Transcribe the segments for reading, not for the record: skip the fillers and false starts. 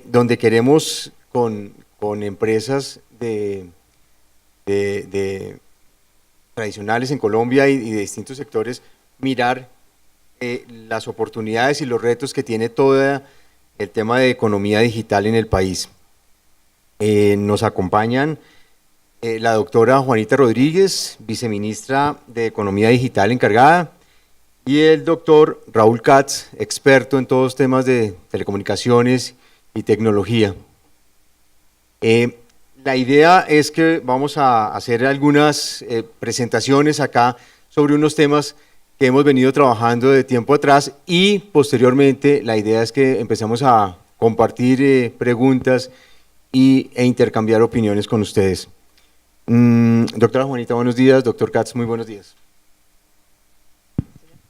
donde queremos con empresas tradicionales en Colombia y de distintos sectores mirar las oportunidades y los retos que tiene todo el tema de economía digital en el país. Nos acompañan la doctora Juanita Rodríguez, viceministra de Economía Digital encargada, y el doctor Raúl Katz, experto en todos los temas de telecomunicaciones y tecnología. La idea es que vamos a hacer algunas presentaciones acá sobre unos temas que hemos venido trabajando de tiempo atrás y posteriormente la idea es que empecemos a compartir preguntas e intercambiar opiniones con ustedes. Doctora Juanita, buenos días. Doctor Katz, muy buenos días.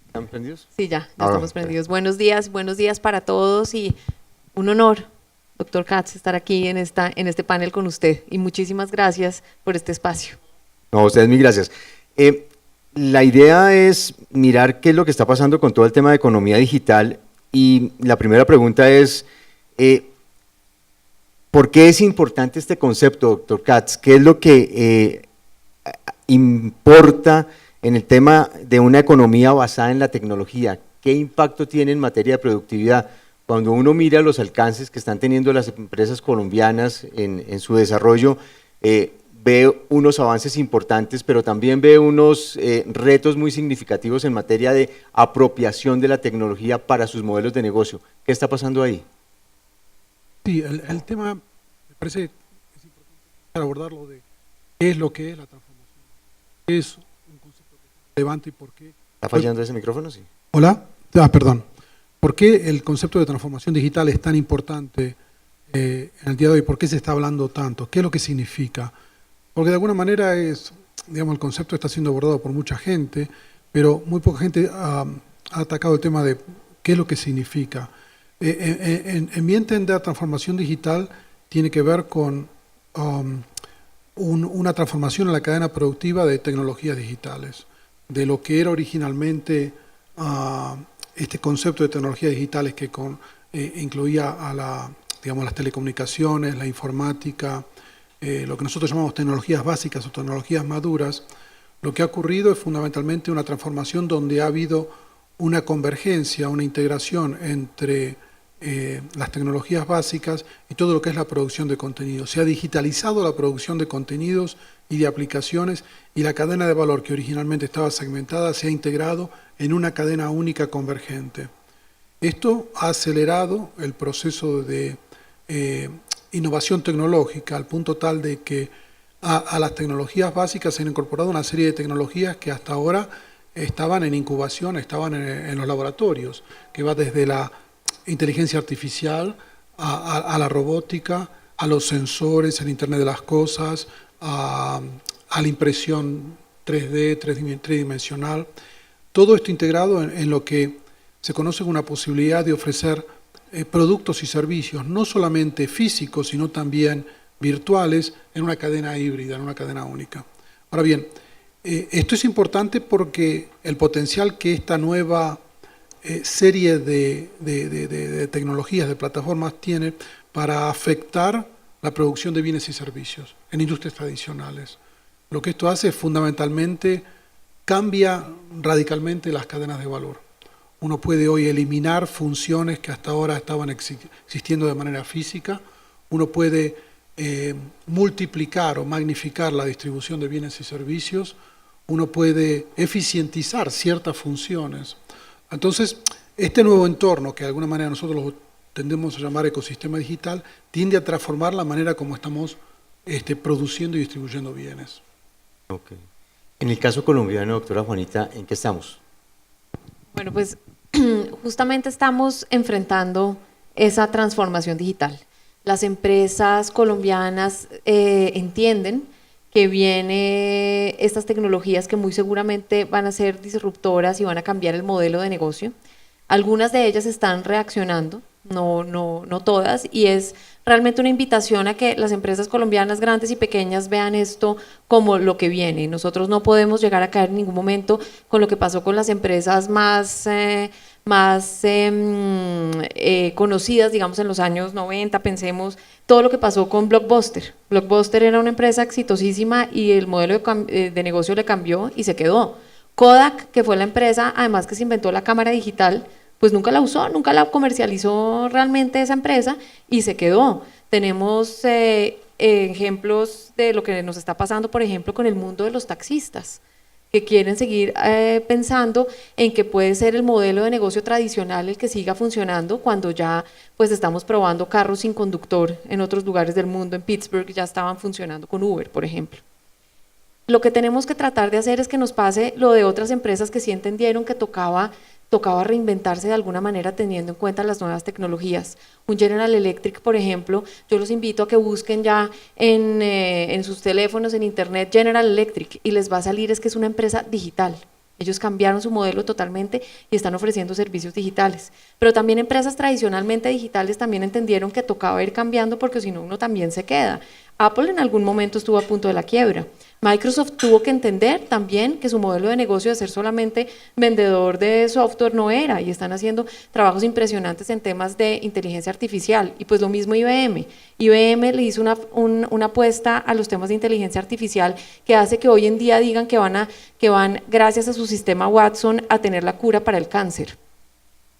¿Están prendidos? Sí, ya estamos prendidos. Buenos días para todos y un honor, doctor Katz, estar aquí en este panel con usted y muchísimas gracias por este espacio. No, a ustedes mil gracias. La idea es mirar qué es lo que está pasando con todo el tema de economía digital y la primera pregunta es ¿por qué es importante este concepto, doctor Katz? ¿Qué es lo que importa en el tema de una economía basada en la tecnología? ¿Qué impacto tiene en materia de productividad? Cuando uno mira los alcances que están teniendo las empresas colombianas en su desarrollo, ve unos avances importantes, pero también ve unos retos muy significativos en materia de apropiación de la tecnología para sus modelos de negocio. ¿Qué está pasando ahí? Sí, el tema me parece que es importante abordarlo de qué es lo que es la transformación, qué es un concepto que es relevante y por qué. ¿Está fallando ese micrófono? Sí. Hola, perdón. ¿Por qué el concepto de transformación digital es tan importante en el día de hoy? ¿Por qué se está hablando tanto? ¿Qué es lo que significa? Porque de alguna manera digamos, el concepto está siendo abordado por mucha gente, pero muy poca gente ha atacado el tema de qué es lo que significa. En mi entender, transformación digital tiene que ver con una transformación en la cadena productiva de tecnologías digitales, de lo que era originalmente este concepto de tecnologías digitales que incluía a las telecomunicaciones, la informática, lo que nosotros llamamos tecnologías básicas o tecnologías maduras. Lo que ha ocurrido es fundamentalmente una transformación donde ha habido una convergencia, una integración entre las tecnologías básicas y todo lo que es la producción de contenidos. Se ha digitalizado la producción de contenidos y de aplicaciones y la cadena de valor que originalmente estaba segmentada se ha integrado en una cadena única convergente. Esto ha acelerado el proceso de innovación tecnológica al punto tal de que a las tecnologías básicas se han incorporado una serie de tecnologías que hasta ahora estaban en incubación, estaban en los laboratorios, que va desde la inteligencia artificial a la robótica, a los sensores, al Internet de las cosas, a la impresión 3D, tridimensional. Todo esto integrado en lo que se conoce como una posibilidad de ofrecer productos y servicios, no solamente físicos, sino también virtuales, en una cadena híbrida, en una cadena única. Ahora bien, esto es importante porque el potencial que esta nueva serie de tecnologías, de plataformas tiene para afectar la producción de bienes y servicios en industrias tradicionales. Lo que esto hace es fundamentalmente cambia radicalmente las cadenas de valor. Uno puede hoy eliminar funciones que hasta ahora estaban existiendo de manera física, uno puede multiplicar o magnificar la distribución de bienes y servicios, uno puede eficientizar ciertas funciones. Entonces, este nuevo entorno, que de alguna manera nosotros lo tendemos a llamar ecosistema digital, tiende a transformar la manera como estamos produciendo y distribuyendo bienes. Okay. En el caso colombiano, doctora Juanita, ¿en qué estamos? Bueno, pues justamente estamos enfrentando esa transformación digital. Las empresas colombianas entienden que vienen estas tecnologías que muy seguramente van a ser disruptoras y van a cambiar el modelo de negocio. Algunas de ellas están reaccionando, no todas, y es realmente una invitación a que las empresas colombianas grandes y pequeñas vean esto como lo que viene. Nosotros no podemos llegar a caer en ningún momento con lo que pasó con las empresas más conocidas, digamos en los años 90, pensemos todo lo que pasó con Blockbuster. Blockbuster era una empresa exitosísima y el modelo de negocio le cambió y se quedó. Kodak, que fue la empresa, además que se inventó la cámara digital, pues nunca la usó, nunca la comercializó realmente esa empresa y se quedó. Tenemos ejemplos de lo que nos está pasando, por ejemplo, con el mundo de los taxistas, que quieren seguir pensando en que puede ser el modelo de negocio tradicional el que siga funcionando cuando ya pues estamos probando carros sin conductor en otros lugares del mundo. En Pittsburgh ya estaban funcionando con Uber, por ejemplo. Lo que tenemos que tratar de hacer es que nos pase lo de otras empresas que sí entendieron que tocaba reinventarse de alguna manera teniendo en cuenta las nuevas tecnologías. Un General Electric, por ejemplo, yo los invito a que busquen ya en sus teléfonos, en internet, General Electric, y les va a salir es que es una empresa digital. Ellos cambiaron su modelo totalmente y están ofreciendo servicios digitales. Pero también empresas tradicionalmente digitales también entendieron que tocaba ir cambiando porque si no uno también se queda. Apple en algún momento estuvo a punto de la quiebra. Microsoft tuvo que entender también que su modelo de negocio de ser solamente vendedor de software no era, y están haciendo trabajos impresionantes en temas de inteligencia artificial. Y pues lo mismo IBM. IBM le hizo una apuesta a los temas de inteligencia artificial que hace que hoy en día digan que van gracias a su sistema Watson a tener la cura para el cáncer.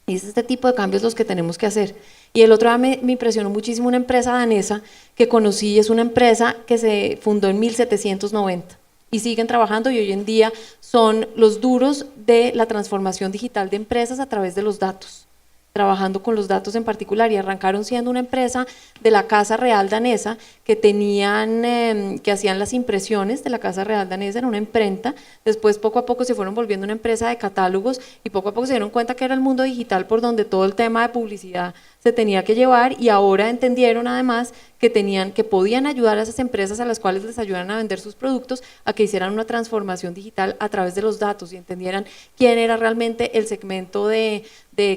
Y es este tipo de cambios los que tenemos que hacer. Y el otro día me impresionó muchísimo una empresa danesa que conocí, es una empresa que se fundó en 1790 y siguen trabajando y hoy en día son los duros de la transformación digital de empresas a través de los datos, trabajando con los datos en particular, y arrancaron siendo una empresa de la Casa Real Danesa que hacían las impresiones de la Casa Real Danesa, era una imprenta. Después poco a poco se fueron volviendo una empresa de catálogos y poco a poco se dieron cuenta que era el mundo digital por donde todo el tema de publicidad se tenía que llevar, y ahora entendieron además que podían ayudar a esas empresas a las cuales les ayudaran a vender sus productos a que hicieran una transformación digital a través de los datos y entendieran quién era realmente el segmento de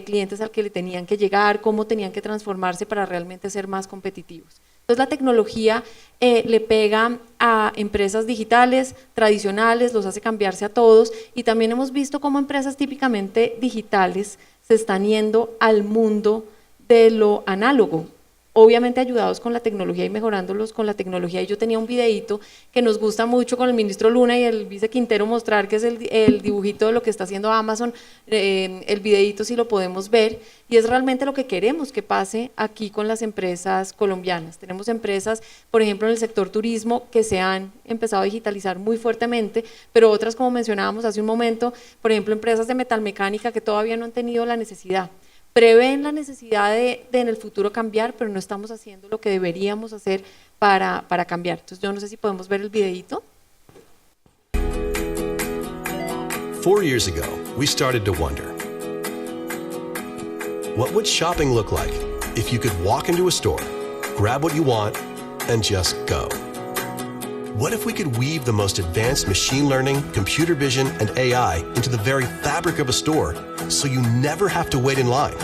clientes al que le tenían que llegar, cómo tenían que transformarse para realmente ser más competitivos. Entonces la tecnología le pega a empresas digitales, tradicionales, los hace cambiarse a todos, y también hemos visto cómo empresas típicamente digitales se están yendo al mundo de lo análogo, obviamente ayudados con la tecnología y mejorándolos con la tecnología. Y yo tenía un videíto que nos gusta mucho con el ministro Luna y el vice Quintero mostrar, que es el dibujito de lo que está haciendo Amazon, el videíto si lo podemos ver, y es realmente lo que queremos que pase aquí con las empresas colombianas. Tenemos empresas, por ejemplo, en el sector turismo que se han empezado a digitalizar muy fuertemente, pero otras, como mencionábamos hace un momento, por ejemplo, empresas de metalmecánica que todavía no han tenido la necesidad. Prevén la necesidad de en el futuro cambiar, pero no estamos haciendo lo que deberíamos hacer para cambiar. Entonces yo no sé si podemos ver el videíto. 4 years ago, we started to wonder, what would shopping look like if you could walk into a store, grab what you want, and just go? What if we could weave the most advanced machine learning, computer vision, and AI into the very fabric of a store so you never have to wait in line?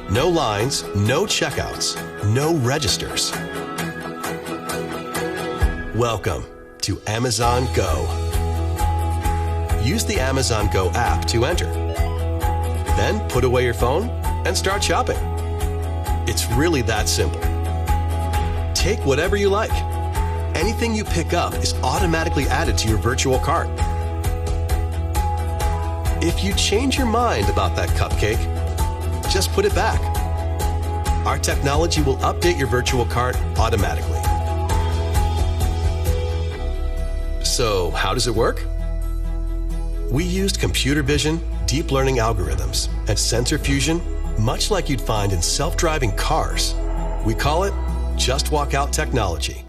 No lines, no checkouts, no registers. Welcome to Amazon Go. Use the Amazon Go app to enter. Then put away your phone and start shopping. It's really that simple. Take whatever you like. Anything you pick up is automatically added to your virtual cart. If you change your mind about that cupcake, just put it back. Our technology will update your virtual cart automatically. So, how does it work? We used computer vision, deep learning algorithms, and sensor fusion, much like you'd find in self-driving cars. We call it Just Walk Out technology.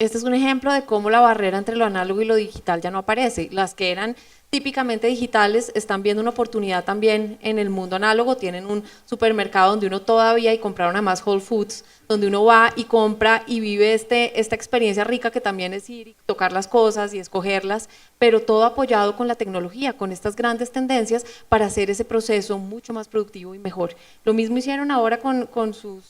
Este es un ejemplo de cómo la barrera entre lo análogo y lo digital ya no aparece. Las que eran típicamente digitales están viendo una oportunidad también en el mundo análogo. Tienen un supermercado donde uno todavía, y compraron además Whole Foods, donde uno va y compra y vive esta experiencia rica que también es ir y tocar las cosas y escogerlas, pero todo apoyado con la tecnología, con estas grandes tendencias para hacer ese proceso mucho más productivo y mejor. Lo mismo hicieron ahora con sus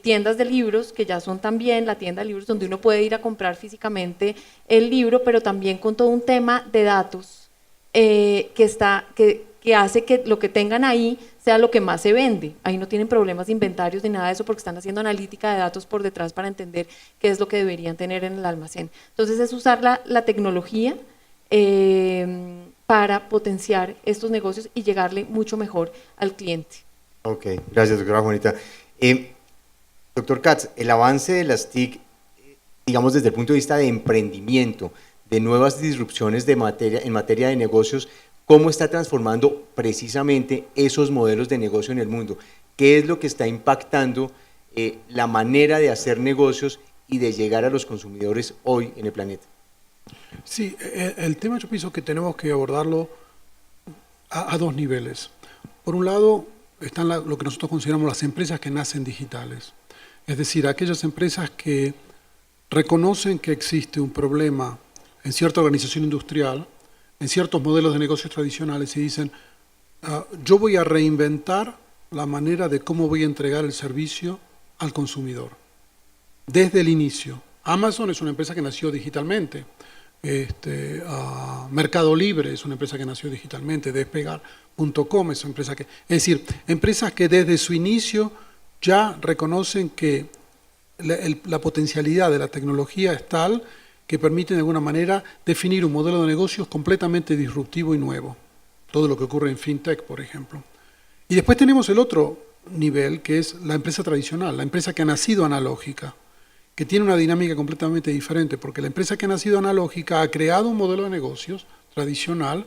tiendas de libros, que ya son también la tienda de libros donde uno puede ir a comprar físicamente el libro, pero también con todo un tema de datos que hace que lo que tengan ahí sea lo que más se vende. Ahí no tienen problemas de inventarios ni nada de eso porque están haciendo analítica de datos por detrás para entender qué es lo que deberían tener en el almacén. Entonces es usar la tecnología para potenciar estos negocios y llegarle mucho mejor al cliente. Ok, gracias, doctora Juanita. Doctor Katz, el avance de las TIC, digamos desde el punto de vista de emprendimiento, de nuevas disrupciones en materia de negocios, ¿cómo está transformando precisamente esos modelos de negocio en el mundo? ¿Qué es lo que está impactando la manera de hacer negocios y de llegar a los consumidores hoy en el planeta? Sí, el tema yo pienso que tenemos que abordarlo a dos niveles. Por un lado, están lo que nosotros consideramos las empresas que nacen digitales. Es decir, aquellas empresas que reconocen que existe un problema en cierta organización industrial, en ciertos modelos de negocios tradicionales y dicen, yo voy a reinventar la manera de cómo voy a entregar el servicio al consumidor. Desde el inicio. Amazon es una empresa que nació digitalmente. Mercado Libre es una empresa que nació digitalmente. Despegar.com es una empresa que... Es decir, empresas que desde su inicio ya reconocen que la potencialidad de la tecnología es tal que permiten de alguna manera definir un modelo de negocios completamente disruptivo y nuevo. Todo lo que ocurre en FinTech, por ejemplo. Y después tenemos el otro nivel, que es la empresa tradicional, la empresa que ha nacido analógica, que tiene una dinámica completamente diferente, porque la empresa que ha nacido analógica ha creado un modelo de negocios tradicional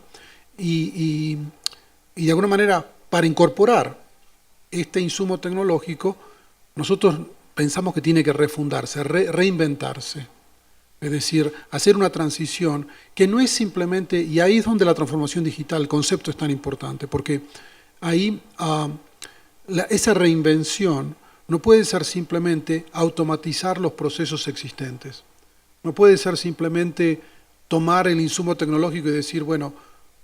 y de alguna manera, para incorporar este insumo tecnológico, nosotros pensamos que tiene que refundarse, reinventarse. Es decir, hacer una transición que no es simplemente, y ahí es donde la transformación digital, el concepto es tan importante, porque ahí esa reinvención no puede ser simplemente automatizar los procesos existentes. No puede ser simplemente tomar el insumo tecnológico y decir, bueno,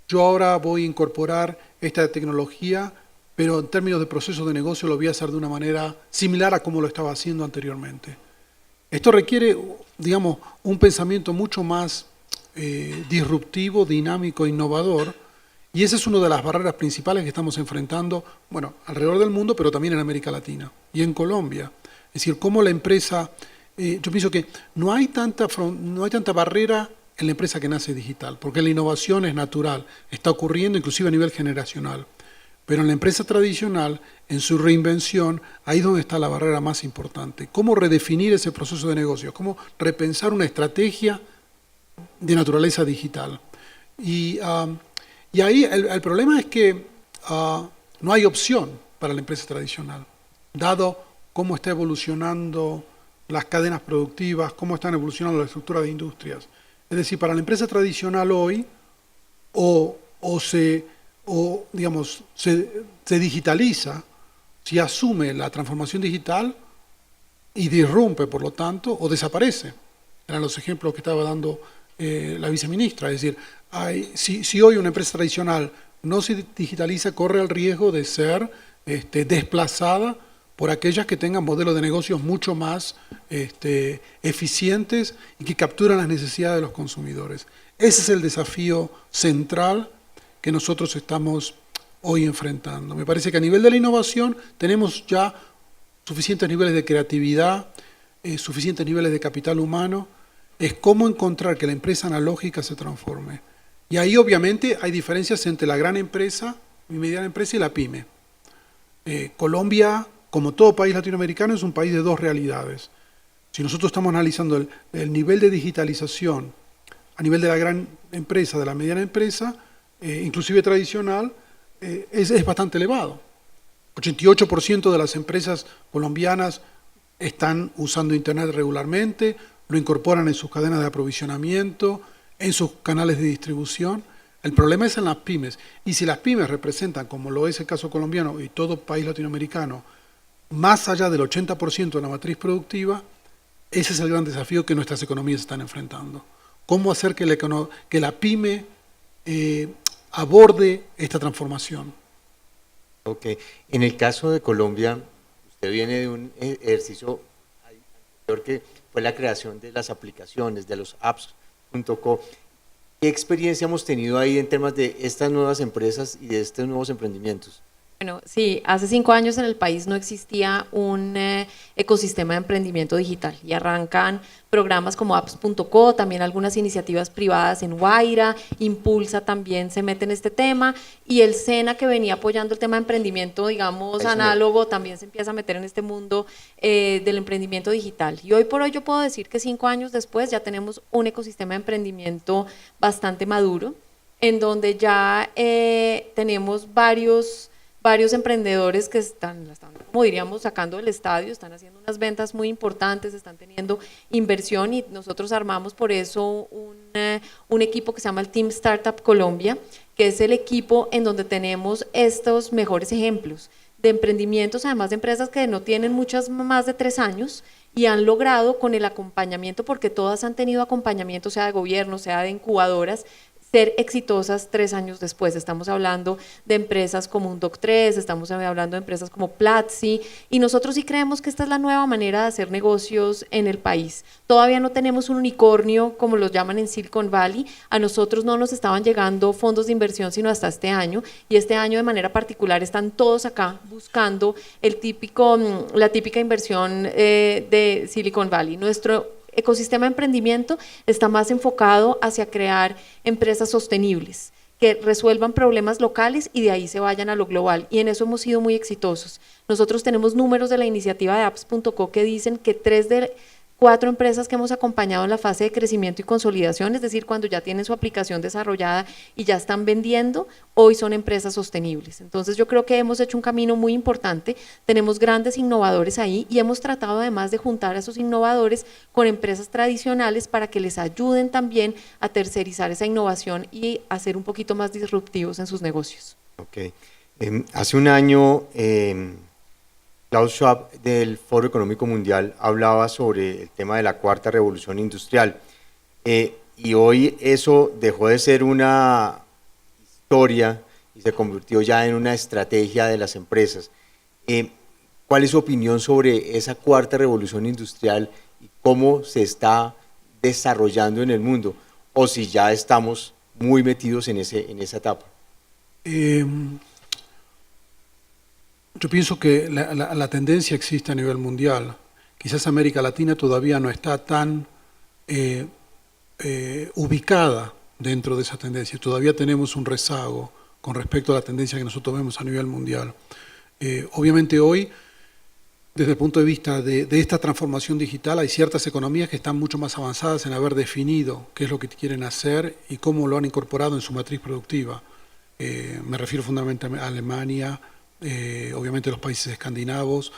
yo ahora voy a incorporar esta tecnología, pero en términos de procesos de negocio lo voy a hacer de una manera similar a como lo estaba haciendo anteriormente. Esto requiere, digamos, un pensamiento mucho más disruptivo, dinámico, innovador, y esa es una de las barreras principales que estamos enfrentando, bueno, alrededor del mundo, pero también en América Latina y en Colombia. Es decir, cómo la empresa, yo pienso que no hay tanta barrera en la empresa que nace digital, porque la innovación es natural, está ocurriendo inclusive a nivel generacional. Pero en la empresa tradicional, en su reinvención, ahí es donde está la barrera más importante. ¿Cómo redefinir ese proceso de negocio? ¿Cómo repensar una estrategia de naturaleza digital? Y ahí el problema es que no hay opción para la empresa tradicional, dado cómo está evolucionando las cadenas productivas, cómo están evolucionando la estructura de industrias. Es decir, para la empresa tradicional hoy, digamos, se digitaliza, si asume la transformación digital y disrumpe, por lo tanto, o desaparece. Eran los ejemplos que estaba dando la viceministra. Es decir, si hoy una empresa tradicional no se digitaliza, corre el riesgo de ser desplazada por aquellas que tengan modelos de negocios mucho más eficientes y que capturan las necesidades de los consumidores. Ese es el desafío central que nosotros estamos hoy enfrentando. Me parece que a nivel de la innovación tenemos ya suficientes niveles de creatividad, suficientes niveles de capital humano. Es cómo encontrar que la empresa analógica se transforme. Y ahí obviamente hay diferencias entre la gran empresa, mi mediana empresa y la pyme. Colombia, como todo país latinoamericano, es un país de dos realidades. Si nosotros estamos analizando el nivel de digitalización a nivel de la gran empresa, de la mediana empresa, inclusive tradicional, es bastante elevado. 88% de las empresas colombianas están usando Internet regularmente, lo incorporan en sus cadenas de aprovisionamiento, en sus canales de distribución. El problema es en las pymes. Y si las pymes representan, como lo es el caso colombiano y todo país latinoamericano, más allá del 80% de la matriz productiva, ese es el gran desafío que nuestras economías están enfrentando. ¿Cómo hacer que la pyme aborde esta transformación? Ok. En el caso de Colombia, usted viene de un ejercicio anterior que fue la creación de las aplicaciones, de los apps.co. ¿Qué experiencia hemos tenido ahí en temas de estas nuevas empresas y de estos nuevos emprendimientos? Bueno, sí, hace 5 años en el país no existía un ecosistema de emprendimiento digital y arrancan programas como apps.co, también algunas iniciativas privadas en Guaira, Impulsa también se mete en este tema y el SENA que venía apoyando el tema de emprendimiento, digamos, análogo, también se empieza a meter en este mundo del emprendimiento digital. Y hoy por hoy yo puedo decir que 5 años después ya tenemos un ecosistema de emprendimiento bastante maduro, en donde ya tenemos varios emprendedores que están, como diríamos, sacando del estadio, están haciendo unas ventas muy importantes, están teniendo inversión y nosotros armamos por eso un equipo que se llama el Team Startup Colombia, que es el equipo en donde tenemos estos mejores ejemplos de emprendimientos, además de empresas que no tienen muchas más de 3 años y han logrado con el acompañamiento, porque todas han tenido acompañamiento, sea de gobierno, sea de incubadoras, ser exitosas 3 años después. Estamos hablando de empresas como un Doc3, estamos hablando de empresas como Platzi, y nosotros sí creemos que esta es la nueva manera de hacer negocios en el país. Todavía no tenemos un unicornio, como los llaman en Silicon Valley, a nosotros no nos estaban llegando fondos de inversión sino hasta este año, y este año de manera particular están todos acá buscando la típica inversión de Silicon Valley. Nuestro ecosistema de emprendimiento está más enfocado hacia crear empresas sostenibles que resuelvan problemas locales y de ahí se vayan a lo global, y en eso hemos sido muy exitosos. Nosotros tenemos números de la iniciativa de apps.co que dicen que 3 de 4 empresas que hemos acompañado en la fase de crecimiento y consolidación, es decir, cuando ya tienen su aplicación desarrollada y ya están vendiendo, hoy son empresas sostenibles. Entonces yo creo que hemos hecho un camino muy importante, tenemos grandes innovadores ahí y hemos tratado además de juntar a esos innovadores con empresas tradicionales para que les ayuden también a tercerizar esa innovación y a ser un poquito más disruptivos en sus negocios. Ok. Hace un año Klaus Schwab del Foro Económico Mundial hablaba sobre el tema de la cuarta revolución industrial y hoy eso dejó de ser una historia y se convirtió ya en una estrategia de las empresas. ¿Cuál es su opinión sobre esa cuarta revolución industrial y cómo se está desarrollando en el mundo? O si ya estamos muy metidos en esa etapa. Yo pienso que la tendencia existe a nivel mundial. Quizás América Latina todavía no está tan ubicada dentro de esa tendencia. Todavía tenemos un rezago con respecto a la tendencia que nosotros vemos a nivel mundial. Obviamente hoy, desde el punto de vista de esta transformación digital, hay ciertas economías que están mucho más avanzadas en haber definido qué es lo que quieren hacer y cómo lo han incorporado en su matriz productiva. Me refiero fundamentalmente a Alemania, obviamente los países escandinavos,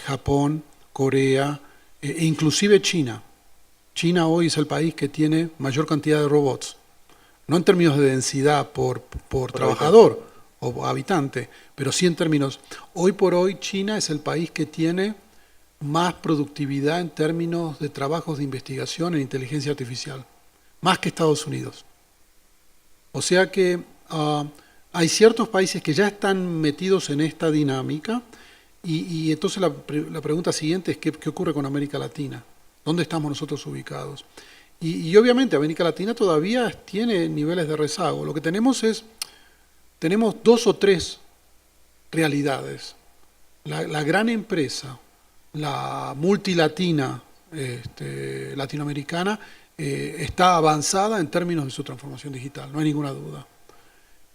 Japón, Corea e inclusive China. China hoy es el país que tiene mayor cantidad de robots, no en términos de densidad por trabajador o habitante, pero sí en términos, hoy por hoy China es el país que tiene más productividad en términos de trabajos de investigación en inteligencia artificial, más que Estados Unidos. O sea que hay ciertos países que ya están metidos en esta dinámica y entonces la pregunta siguiente es ¿qué ocurre con América Latina? ¿Dónde estamos nosotros ubicados? Y obviamente América Latina todavía tiene niveles de rezago. Lo que tenemos 2 o 3 realidades. La gran empresa, la multilatina latinoamericana, está avanzada en términos de su transformación digital, no hay ninguna duda.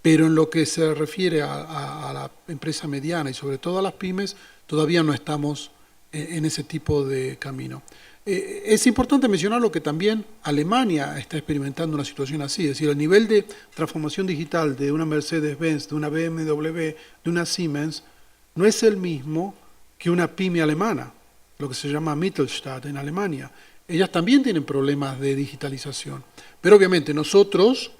Pero en lo que se refiere a la empresa mediana y sobre todo a las pymes, todavía no estamos en ese tipo de camino. Es importante mencionar lo que también Alemania está experimentando una situación así, es decir, el nivel de transformación digital de una Mercedes-Benz, de una BMW, de una Siemens, no es el mismo que una pyme alemana, lo que se llama Mittelstand en Alemania. Ellas también tienen problemas de digitalización, pero obviamente nosotros,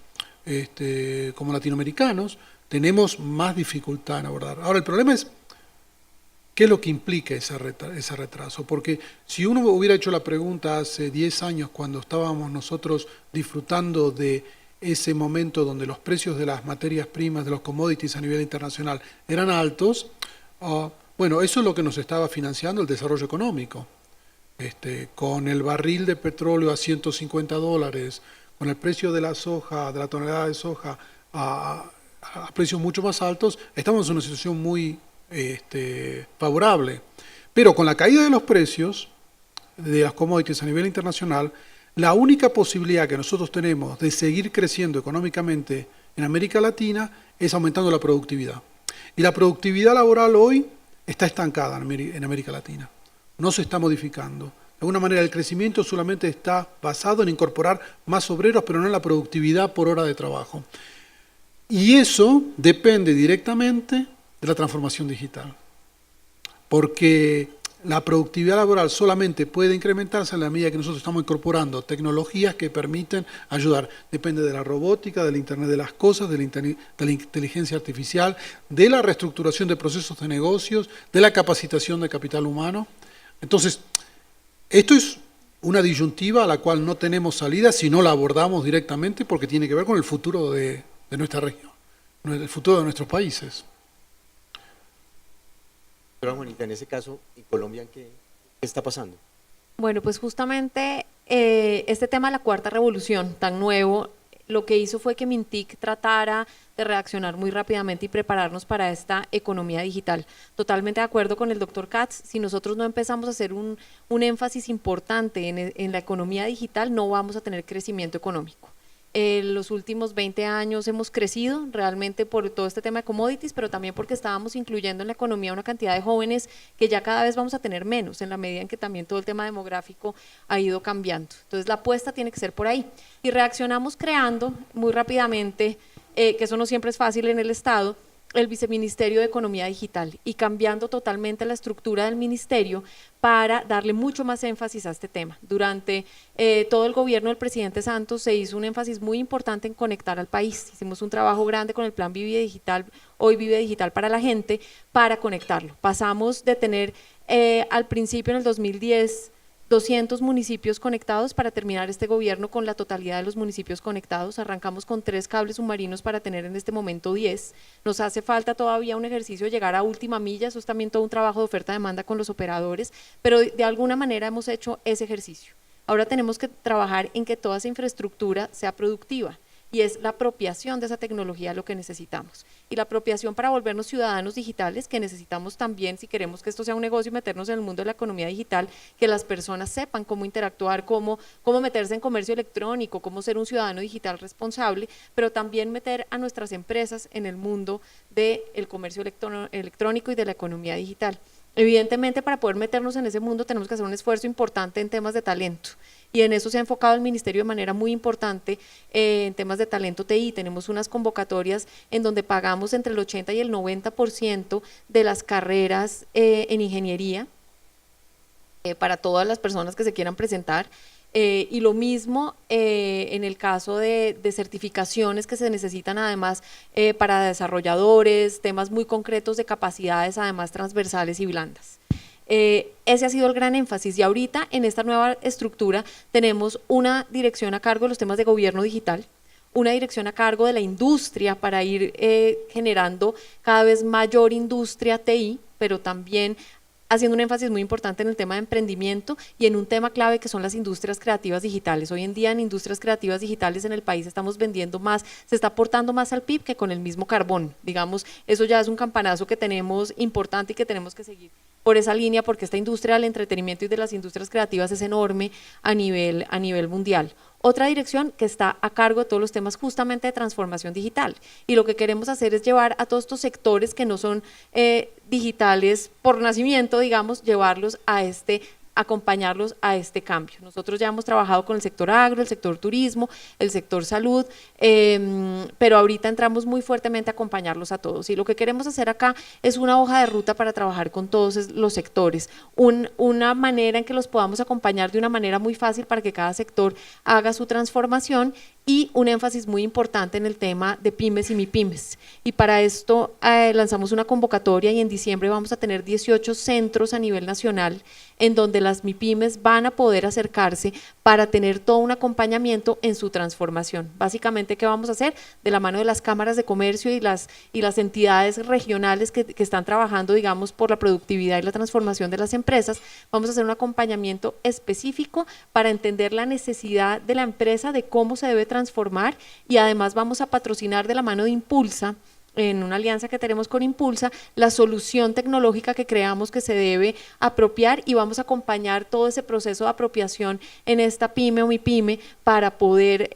como latinoamericanos, tenemos más dificultad en abordar. Ahora, el problema es ¿qué es lo que implica ese retraso? Porque si uno hubiera hecho la pregunta hace 10 años, cuando estábamos nosotros disfrutando de ese momento donde los precios de las materias primas, de los commodities a nivel internacional eran altos, bueno, eso es lo que nos estaba financiando el desarrollo económico. Con el barril de petróleo a $150, con el precio de la soja, de la tonelada de soja, a precios mucho más altos, estamos en una situación muy favorable. Pero con la caída de los precios de las commodities a nivel internacional, la única posibilidad que nosotros tenemos de seguir creciendo económicamente en América Latina es aumentando la productividad. Y la productividad laboral hoy está estancada en América Latina, no se está modificando. De alguna manera el crecimiento solamente está basado en incorporar más obreros, pero no en la productividad por hora de trabajo. Y eso depende directamente de la transformación digital, porque la productividad laboral solamente puede incrementarse en la medida que nosotros estamos incorporando tecnologías que permiten ayudar. Depende de la robótica, del Internet de las cosas, de la inteligencia artificial, de la reestructuración de procesos de negocios, de la capacitación de capital humano. Entonces, esto es una disyuntiva a la cual no tenemos salida si no la abordamos directamente, porque tiene que ver con el futuro de nuestra región, el futuro de nuestros países. Doctora Juanita, en ese caso, ¿en Colombia qué está pasando? Bueno, pues justamente este tema de la cuarta revolución tan nuevo, lo que hizo fue que Mintic tratara de reaccionar muy rápidamente y prepararnos para esta economía digital. Totalmente de acuerdo con el doctor Katz, si nosotros no empezamos a hacer un énfasis importante en la economía digital, no vamos a tener crecimiento económico. En los últimos 20 años hemos crecido realmente por todo este tema de commodities, pero también porque estábamos incluyendo en la economía una cantidad de jóvenes que ya cada vez vamos a tener menos, en la medida en que también todo el tema demográfico ha ido cambiando. Entonces la apuesta tiene que ser por ahí. Y reaccionamos creando muy rápidamente, que eso no siempre es fácil en el Estado, el Viceministerio de Economía Digital y cambiando totalmente la estructura del ministerio para darle mucho más énfasis a este tema. Durante todo el gobierno del presidente Santos se hizo un énfasis muy importante en conectar al país. Hicimos un trabajo grande con el plan Vive Digital, Hoy Vive Digital para la gente, para conectarlo. Pasamos de tener al principio en el 2010 200 municipios conectados para terminar este gobierno con la totalidad de los municipios conectados. Arrancamos con 3 cables submarinos para tener en este momento 10. Nos hace falta todavía un ejercicio de llegar a última milla, eso es también todo un trabajo de oferta-demanda con los operadores, pero de alguna manera hemos hecho ese ejercicio. Ahora tenemos que trabajar en que toda esa infraestructura sea productiva. Y es la apropiación de esa tecnología lo que necesitamos. Y la apropiación para volvernos ciudadanos digitales, que necesitamos también, si queremos que esto sea un negocio y meternos en el mundo de la economía digital, que las personas sepan cómo interactuar, cómo meterse en comercio electrónico, cómo ser un ciudadano digital responsable, pero también meter a nuestras empresas en el mundo del comercio electrónico y de la economía digital. Evidentemente, para poder meternos en ese mundo tenemos que hacer un esfuerzo importante en temas de talento y en eso se ha enfocado el Ministerio de manera muy importante en temas de talento TI. Tenemos unas convocatorias en donde pagamos entre el 80 y el 90% de las carreras en ingeniería para todas las personas que se quieran presentar. Y lo mismo en el caso de certificaciones que se necesitan además para desarrolladores, temas muy concretos de capacidades además transversales y blandas. Ese ha sido el gran énfasis y ahorita en esta nueva estructura tenemos una dirección a cargo de los temas de gobierno digital, una dirección a cargo de la industria para ir generando cada vez mayor industria TI, pero también haciendo un énfasis muy importante en el tema de emprendimiento y en un tema clave que son las industrias creativas digitales. Hoy en día en industrias creativas digitales en el país estamos vendiendo más, se está aportando más al PIB que con el mismo carbón, digamos, eso ya es un campanazo que tenemos importante y que tenemos que seguir por esa línea porque esta industria del entretenimiento y de las industrias creativas es enorme a nivel mundial. Otra dirección que está a cargo de todos los temas justamente de transformación digital y lo que queremos hacer es llevar a todos estos sectores que no son digitales por nacimiento, digamos, llevarlos a acompañarlos a este cambio. Nosotros ya hemos trabajado con el sector agro, el sector turismo, el sector salud, pero ahorita entramos muy fuertemente a acompañarlos a todos y lo que queremos hacer acá es una hoja de ruta para trabajar con todos los sectores, una manera en que los podamos acompañar de una manera muy fácil para que cada sector haga su transformación y un énfasis muy importante en el tema de pymes y MIPYMES. Y para esto lanzamos una convocatoria y en diciembre vamos a tener 18 centros a nivel nacional en donde las MIPYMES van a poder acercarse para tener todo un acompañamiento en su transformación. Básicamente, ¿qué vamos a hacer? De la mano de las cámaras de comercio y las entidades regionales que están trabajando, digamos, por la productividad y la transformación de las empresas, vamos a hacer un acompañamiento específico para entender la necesidad de la empresa, de cómo se debe transformar, y además vamos a patrocinar de la mano de Impulsa, en una alianza que tenemos con Impulsa, la solución tecnológica que creamos que se debe apropiar, y vamos a acompañar todo ese proceso de apropiación en esta pyme o MIPYME para poder,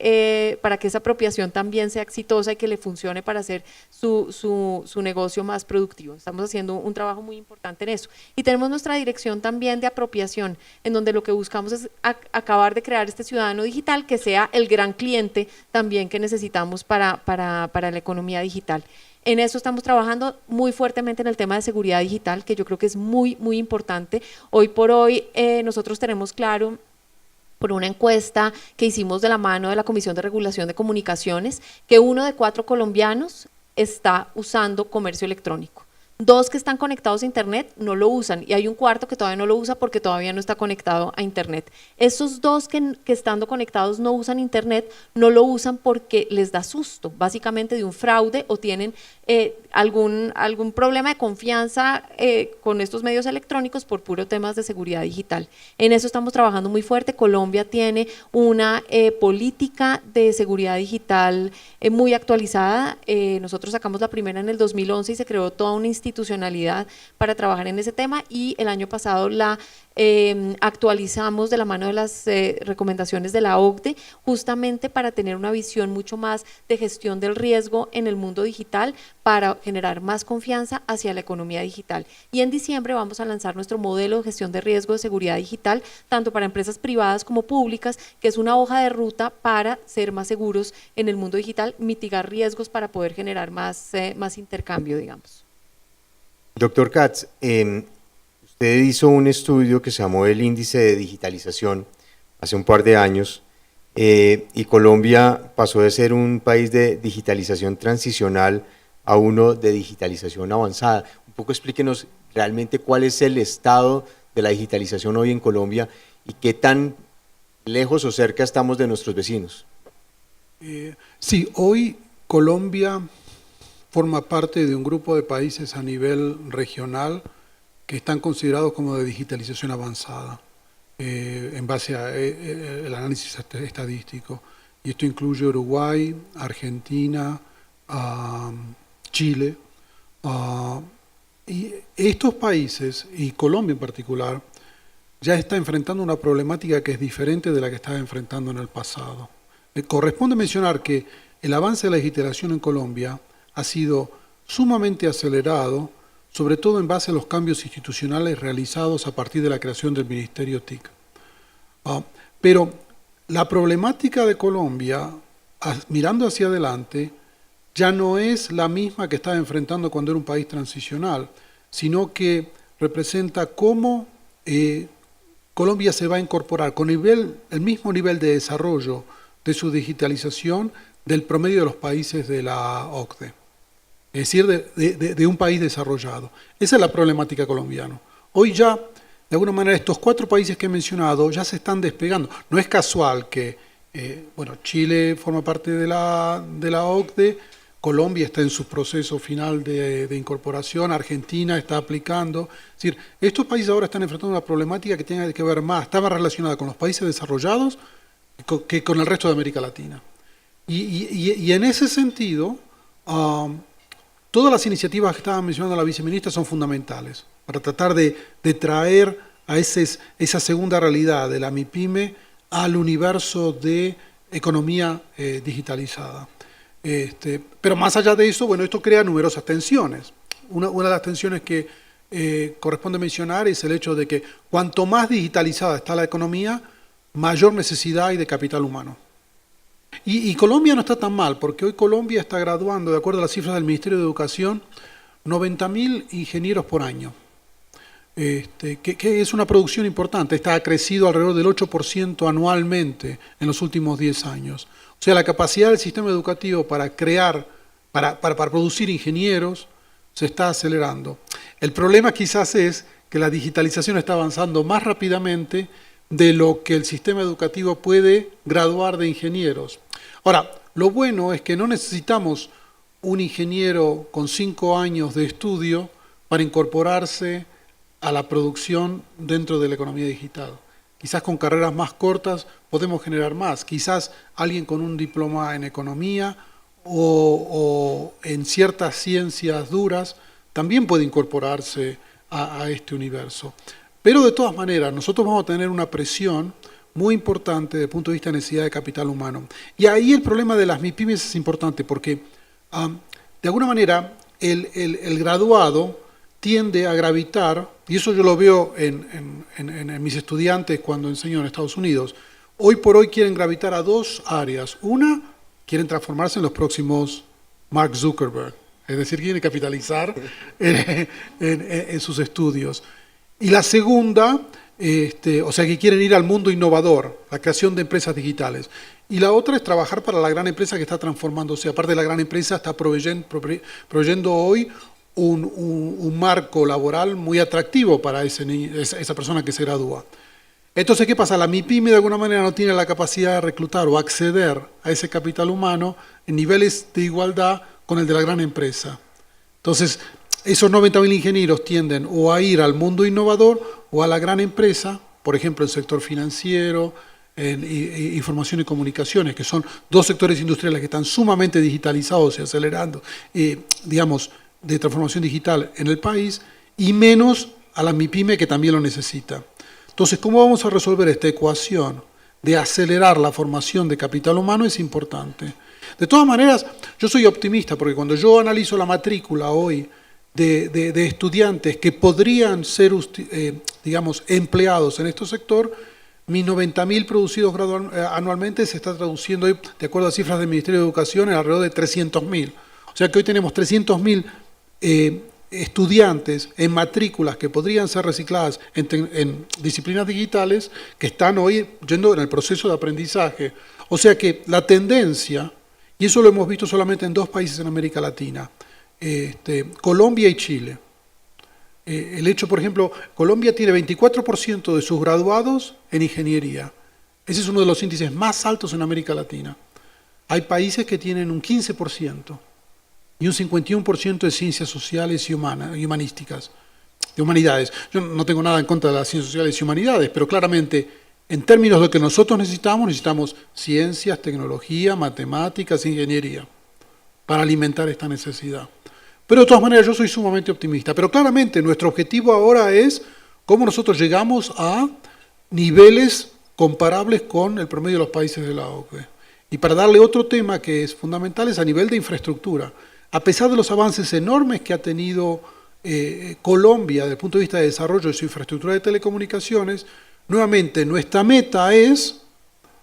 para que esa apropiación también sea exitosa y que le funcione para hacer su negocio más productivo. Estamos haciendo un trabajo muy importante en eso. Y tenemos nuestra dirección también de apropiación, en donde lo que buscamos es acabar de crear este ciudadano digital que sea el gran cliente también que necesitamos para la economía digital. En eso estamos trabajando muy fuertemente en el tema de seguridad digital, que yo creo que es muy, muy importante. Hoy por hoy nosotros tenemos claro, por una encuesta que hicimos de la mano de la Comisión de Regulación de Comunicaciones, que 1 de 4 colombianos está usando comercio electrónico. 2 que están conectados a internet no lo usan, y hay un cuarto que todavía no lo usa porque todavía no está conectado a internet. Esos 2 que estando conectados no usan internet, no lo usan porque les da susto, básicamente de un fraude, o tienen algún problema de confianza con estos medios electrónicos por puro temas de seguridad digital. En eso estamos trabajando muy fuerte. Colombia tiene una política de seguridad digital muy actualizada. Nosotros sacamos la primera en el 2011 y se creó toda una institucionalidad para trabajar en ese tema, y el año pasado la actualizamos de la mano de las recomendaciones de la OCDE, justamente para tener una visión mucho más de gestión del riesgo en el mundo digital, para generar más confianza hacia la economía digital. Y en diciembre vamos a lanzar nuestro modelo de gestión de riesgo de seguridad digital, tanto para empresas privadas como públicas, que es una hoja de ruta para ser más seguros en el mundo digital, mitigar riesgos para poder generar más intercambio, digamos. Doctor Katz, usted hizo un estudio que se llamó el Índice de Digitalización hace un par de años, y Colombia pasó de ser un país de digitalización transicional a uno de digitalización avanzada. Un poco explíquenos realmente cuál es el estado de la digitalización hoy en Colombia y qué tan lejos o cerca estamos de nuestros vecinos. Sí, hoy Colombia forma parte de un grupo de países a nivel regional que están considerados como de digitalización avanzada, en base al análisis estadístico. Y esto incluye Uruguay, Argentina, Chile. Y estos países, y Colombia en particular, ya está enfrentando una problemática que es diferente de la que estaba enfrentando en el pasado. Corresponde mencionar que el avance de la digitalización en Colombia ha sido sumamente acelerado, sobre todo en base a los cambios institucionales realizados a partir de la creación del Ministerio TIC. Pero la problemática de Colombia, mirando hacia adelante, ya no es la misma que estaba enfrentando cuando era un país transicional, sino que representa cómo Colombia se va a incorporar con el mismo nivel de desarrollo de su digitalización del promedio de los países de la OCDE. Es decir, de un país desarrollado. Esa es la problemática colombiana. Hoy ya, de alguna manera, estos 4 países que he mencionado ya se están despegando. No es casual que, Chile forma parte de la OCDE, Colombia está en su proceso final de incorporación, Argentina está aplicando. Es decir, estos países ahora están enfrentando una problemática que tiene que ver más, está más relacionada con los países desarrollados que con el resto de América Latina. Y en ese sentido, todas las iniciativas que estaba mencionando la viceministra son fundamentales para tratar de traer a esa segunda realidad de la MIPYME al universo de economía digitalizada. Pero más allá de eso, bueno, esto crea numerosas tensiones. Una de las tensiones que corresponde mencionar es el hecho de que cuanto más digitalizada está la economía, mayor necesidad hay de capital humano. Y Colombia no está tan mal, porque hoy Colombia está graduando, de acuerdo a las cifras del Ministerio de Educación, 90.000 ingenieros por año. que es una producción importante. Esta ha crecido alrededor del 8% anualmente en los últimos 10 años. O sea, la capacidad del sistema educativo para crear, para producir ingenieros, se está acelerando. El problema quizás es que la digitalización está avanzando más rápidamente de lo que el sistema educativo puede graduar de ingenieros. Ahora, lo bueno es que no necesitamos un ingeniero con 5 años de estudio para incorporarse a la producción dentro de la economía digital. Quizás con carreras más cortas podemos generar más. Quizás alguien con un diploma en economía o en ciertas ciencias duras también puede incorporarse a este universo. Pero de todas maneras, nosotros vamos a tener una presión muy importante desde el punto de vista de necesidad de capital humano. Y ahí el problema de las MIPYMES es importante porque, de alguna manera, el graduado tiende a gravitar, y eso yo lo veo en mis estudiantes cuando enseño en Estados Unidos. Hoy por hoy quieren gravitar a 2 áreas. Una, quieren transformarse en los próximos Mark Zuckerberg, es decir, quieren capitalizar en sus estudios. Y la segunda, o sea, que quieren ir al mundo innovador, la creación de empresas digitales. Y la otra es trabajar para la gran empresa que está transformándose. Aparte de la gran empresa, está proveyendo hoy un marco laboral muy atractivo para esa persona que se gradúa. Entonces, ¿qué pasa? La MIPYME de alguna manera no tiene la capacidad de reclutar o acceder a ese capital humano en niveles de igualdad con el de la gran empresa. Entonces, esos 90.000 ingenieros tienden o a ir al mundo innovador o a la gran empresa, por ejemplo, el sector financiero, en información y comunicaciones, que son 2 sectores industriales que están sumamente digitalizados y acelerando, digamos, de transformación digital en el país, y menos a la MIPYME que también lo necesita. Entonces, ¿cómo vamos a resolver esta ecuación de acelerar la formación de capital humano? Es importante. De todas maneras, yo soy optimista porque cuando yo analizo la matrícula hoy de estudiantes que podrían ser, digamos, empleados en este sector, mis 90.000 producidos anualmente se está traduciendo, hoy, de acuerdo a cifras del Ministerio de Educación, en alrededor de 300.000. O sea que hoy tenemos 300.000 estudiantes en matrículas que podrían ser recicladas en disciplinas digitales que están hoy yendo en el proceso de aprendizaje. O sea que la tendencia, y eso lo hemos visto solamente en 2 países en América Latina, Colombia y Chile. El hecho, por ejemplo, Colombia tiene 24% de sus graduados en ingeniería. Ese es uno de los índices más altos en América Latina. Hay países que tienen un 15% y un 51% de ciencias sociales y humanísticas, de humanidades. Yo no tengo nada en contra de las ciencias sociales y humanidades, pero claramente, en términos de lo que nosotros necesitamos ciencias, tecnología, matemáticas, ingeniería, para alimentar esta necesidad. Pero de todas maneras yo soy sumamente optimista. Pero claramente nuestro objetivo ahora es cómo nosotros llegamos a niveles comparables con el promedio de los países de la OCDE. Y para darle otro tema que es fundamental es a nivel de infraestructura. A pesar de los avances enormes que ha tenido Colombia desde el punto de vista de desarrollo de su infraestructura de telecomunicaciones, nuevamente nuestra meta es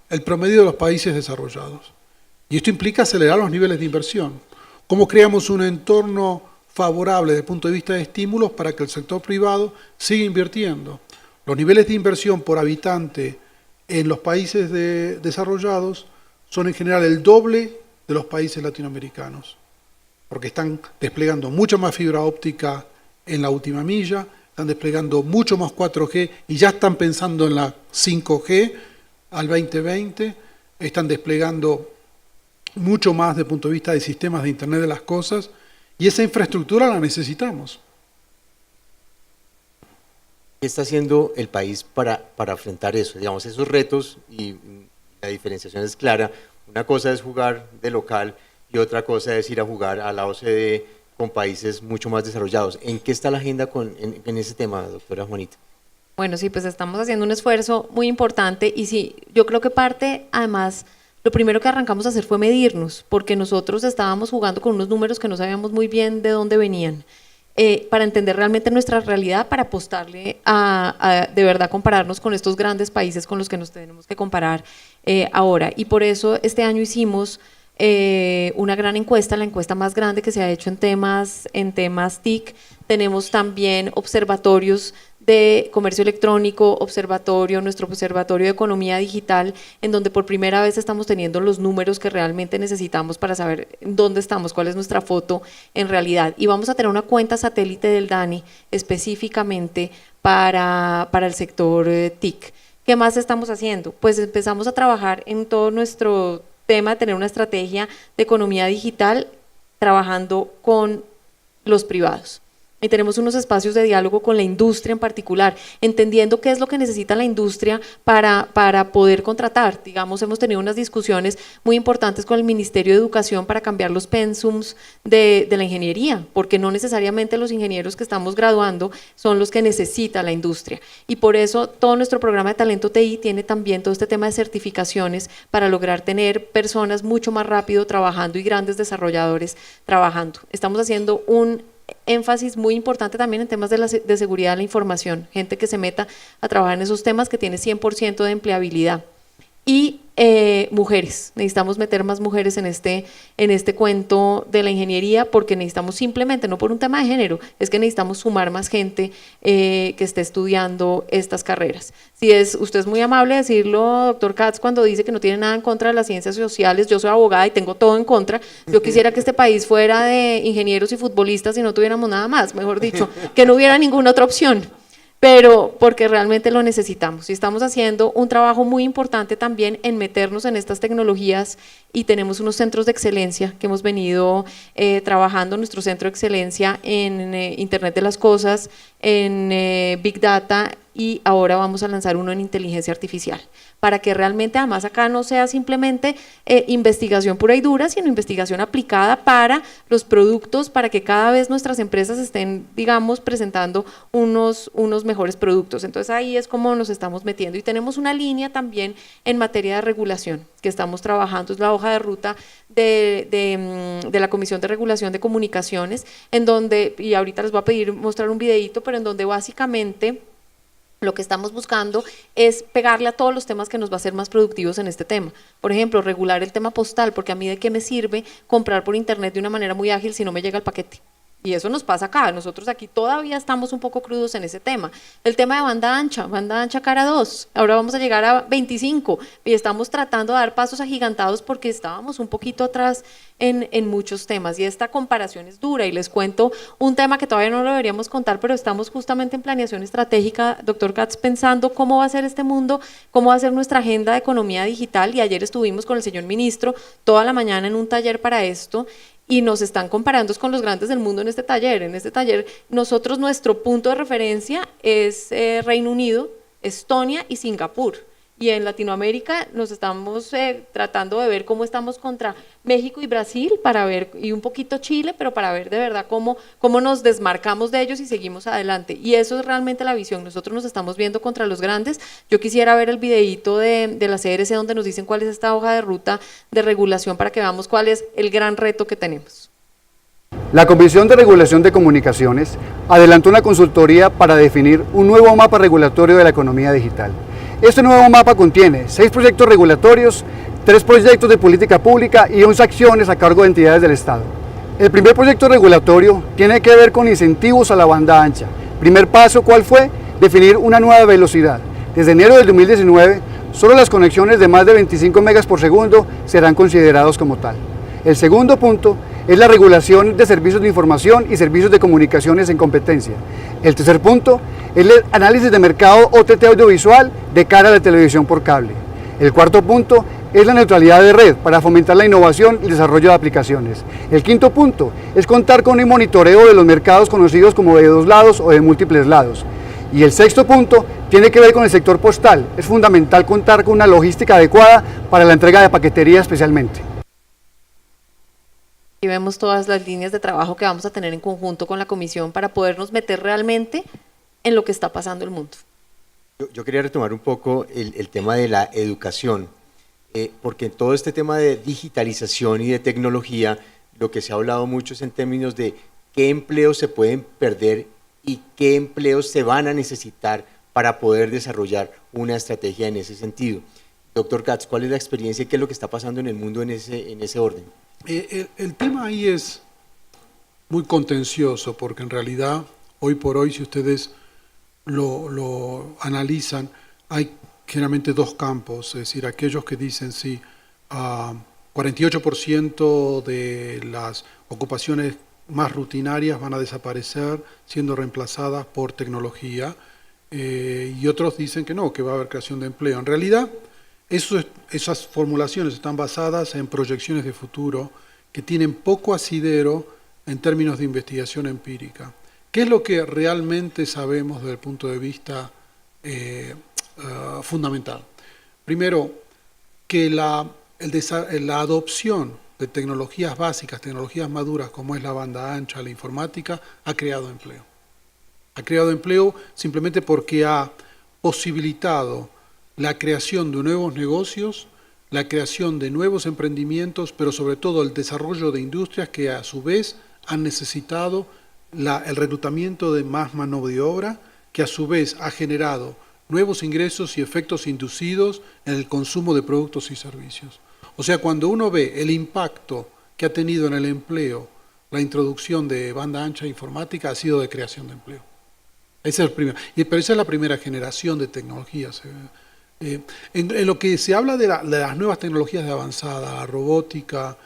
el promedio de los países desarrollados. Y esto implica acelerar los niveles de inversión. ¿Cómo creamos un entorno favorable desde el punto de vista de estímulos para que el sector privado siga invirtiendo? Los niveles de inversión por habitante en los países desarrollados son en general el doble de los países latinoamericanos, porque están desplegando mucha más fibra óptica en la última milla, están desplegando mucho más 4G y ya están pensando en la 5G al 2020, están desplegando mucho más desde el punto de vista de sistemas de Internet de las cosas, y esa infraestructura la necesitamos. ¿Qué está haciendo el país para enfrentar eso? Digamos, esos retos, y la diferenciación es clara. Una cosa es jugar de local y otra cosa es ir a jugar a la OCDE con países mucho más desarrollados. ¿En qué está la agenda en ese tema, doctora Juanita? Bueno, sí, pues estamos haciendo un esfuerzo muy importante y sí, yo creo que parte, además, lo primero que arrancamos a hacer fue medirnos, porque nosotros estábamos jugando con unos números que no sabíamos muy bien de dónde venían, para entender realmente nuestra realidad, para apostarle a de verdad compararnos con estos grandes países con los que nos tenemos que comparar ahora. Y por eso este año hicimos una gran encuesta, la encuesta más grande que se ha hecho en temas TIC. Tenemos también observatorios de comercio electrónico, observatorio, nuestro observatorio de economía digital, en donde por primera vez estamos teniendo los números que realmente necesitamos para saber dónde estamos, cuál es nuestra foto en realidad. Y vamos a tener una cuenta satélite del DANE específicamente para el sector TIC. ¿Qué más estamos haciendo? Pues empezamos a trabajar en todo nuestro tema de tener una estrategia de economía digital trabajando con los privados. Y tenemos unos espacios de diálogo con la industria en particular, entendiendo qué es lo que necesita la industria para poder contratar. Digamos, hemos tenido unas discusiones muy importantes con el Ministerio de Educación para cambiar los pensums de la ingeniería, porque no necesariamente los ingenieros que estamos graduando son los que necesita la industria. Y por eso todo nuestro programa de Talento TI tiene también todo este tema de certificaciones para lograr tener personas mucho más rápido trabajando y grandes desarrolladores trabajando. Estamos haciendo un énfasis muy importante también en temas de seguridad de la información, gente que se meta a trabajar en esos temas, que tiene 100% de empleabilidad. Y mujeres, necesitamos meter más mujeres en este cuento de la ingeniería, porque necesitamos simplemente, no por un tema de género, es que necesitamos sumar más gente que esté estudiando estas carreras. Usted es muy amable de decirlo, doctor Katz, cuando dice que no tiene nada en contra de las ciencias sociales. Yo soy abogada y tengo todo en contra. Yo quisiera que este país fuera de ingenieros y futbolistas y no tuviéramos nada más, mejor dicho, que no hubiera ninguna otra opción. Pero porque realmente lo necesitamos y estamos haciendo un trabajo muy importante también en meternos en estas tecnologías, y tenemos unos centros de excelencia que hemos venido trabajando, nuestro centro de excelencia en Internet de las Cosas, en Big Data, y ahora vamos a lanzar uno en inteligencia artificial, para que realmente además acá no sea simplemente investigación pura y dura, sino investigación aplicada para los productos, para que cada vez nuestras empresas estén, digamos, presentando unos mejores productos. Entonces ahí es como nos estamos metiendo, y tenemos una línea también en materia de regulación que estamos trabajando, es la hoja de ruta de la Comisión de Regulación de Comunicaciones, en donde, y ahorita les voy a pedir mostrar un videito, pero en donde básicamente lo que estamos buscando es pegarle a todos los temas que nos va a hacer más productivos en este tema. Por ejemplo, regular el tema postal, porque a mí de qué me sirve comprar por internet de una manera muy ágil si no me llega el paquete. Y eso nos pasa acá, nosotros aquí todavía estamos un poco crudos en ese tema. El tema de banda ancha cara 2, ahora vamos a llegar a 25 y estamos tratando de dar pasos agigantados porque estábamos un poquito atrás en muchos temas, y esta comparación es dura. Y les cuento un tema que todavía no lo deberíamos contar, pero estamos justamente en planeación estratégica, doctor Katz, pensando cómo va a ser este mundo, cómo va a ser nuestra agenda de economía digital, y ayer estuvimos con el señor ministro toda la mañana en un taller para esto, y nos están comparando con los grandes del mundo en este taller. En este taller nosotros, nuestro punto de referencia es Reino Unido, Estonia y Singapur, y en Latinoamérica nos estamos tratando de ver cómo estamos contra México y Brasil, para ver, y un poquito Chile, pero para ver de verdad cómo nos desmarcamos de ellos y seguimos adelante. Y eso es realmente la visión. Nosotros nos estamos viendo contra los grandes. Yo quisiera ver el videíto de la CRC donde nos dicen cuál es esta hoja de ruta de regulación, para que veamos cuál es el gran reto que tenemos. La Comisión de Regulación de Comunicaciones adelantó una consultoría para definir un nuevo mapa regulatorio de la economía digital. Este nuevo mapa contiene 6 proyectos regulatorios, 3 proyectos de política pública y 11 acciones a cargo de entidades del Estado. El primer proyecto regulatorio tiene que ver con incentivos a la banda ancha. Primer paso, ¿cuál fue? Definir una nueva velocidad. Desde enero del 2019, solo las conexiones de más de 25 megas por segundo serán considerados como tal. El segundo punto es la regulación de servicios de información y servicios de comunicaciones en competencia. El tercer punto es el análisis de mercado OTT audiovisual de cara a la televisión por cable. El cuarto punto es la neutralidad de red para fomentar la innovación y el desarrollo de aplicaciones. El quinto punto es contar con un monitoreo de los mercados conocidos como de 2 lados o de múltiples lados. Y el sexto punto tiene que ver con el sector postal. Es fundamental contar con una logística adecuada para la entrega de paquetería especialmente. Y vemos todas las líneas de trabajo que vamos a tener en conjunto con la comisión para podernos meter realmente en lo que está pasando en el mundo. Yo quería retomar un poco el tema de la educación, porque en todo este tema de digitalización y de tecnología, lo que se ha hablado mucho es en términos de qué empleos se pueden perder y qué empleos se van a necesitar para poder desarrollar una estrategia en ese sentido. Doctor Katz, ¿cuál es la experiencia y qué es lo que está pasando en el mundo en ese orden? El tema ahí es muy contencioso, porque en realidad, hoy por hoy, si ustedes lo analizan, hay generalmente dos campos, es decir, aquellos que dicen sí, 48% de las ocupaciones más rutinarias van a desaparecer siendo reemplazadas por tecnología, y otros dicen que no, que va a haber creación de empleo. En realidad, esas formulaciones están basadas en proyecciones de futuro que tienen poco asidero en términos de investigación empírica. ¿Qué es lo que realmente sabemos desde el punto de vista fundamental? Primero, que la adopción de tecnologías básicas, tecnologías maduras como es la banda ancha, la informática, ha creado empleo. Ha creado empleo simplemente porque ha posibilitado la creación de nuevos negocios, la creación de nuevos emprendimientos, pero sobre todo el desarrollo de industrias que a su vez han necesitado el reclutamiento de más mano de obra, que a su vez ha generado nuevos ingresos y efectos inducidos en el consumo de productos y servicios. O sea, cuando uno ve el impacto que ha tenido en el empleo la introducción de banda ancha informática, ha sido de creación de empleo. Ese es el primero. Pero esa es la primera generación de tecnologías. En lo que se habla de las nuevas tecnologías de avanzada, la robótica,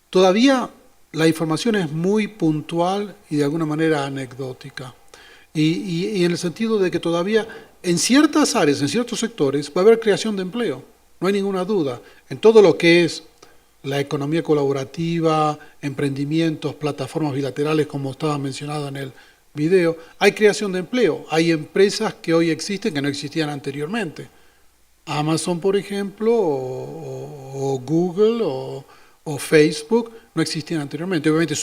todavía la información es muy puntual y de alguna manera anecdótica. Y en el sentido de que todavía en ciertas áreas, en ciertos sectores, va a haber creación de empleo. No hay ninguna duda. En todo lo que es la economía colaborativa, emprendimientos, plataformas bilaterales, como estaba mencionado en el video, hay creación de empleo. Hay empresas que hoy existen que no existían anteriormente. Amazon, por ejemplo, o Google o Facebook no existían anteriormente. Obviamente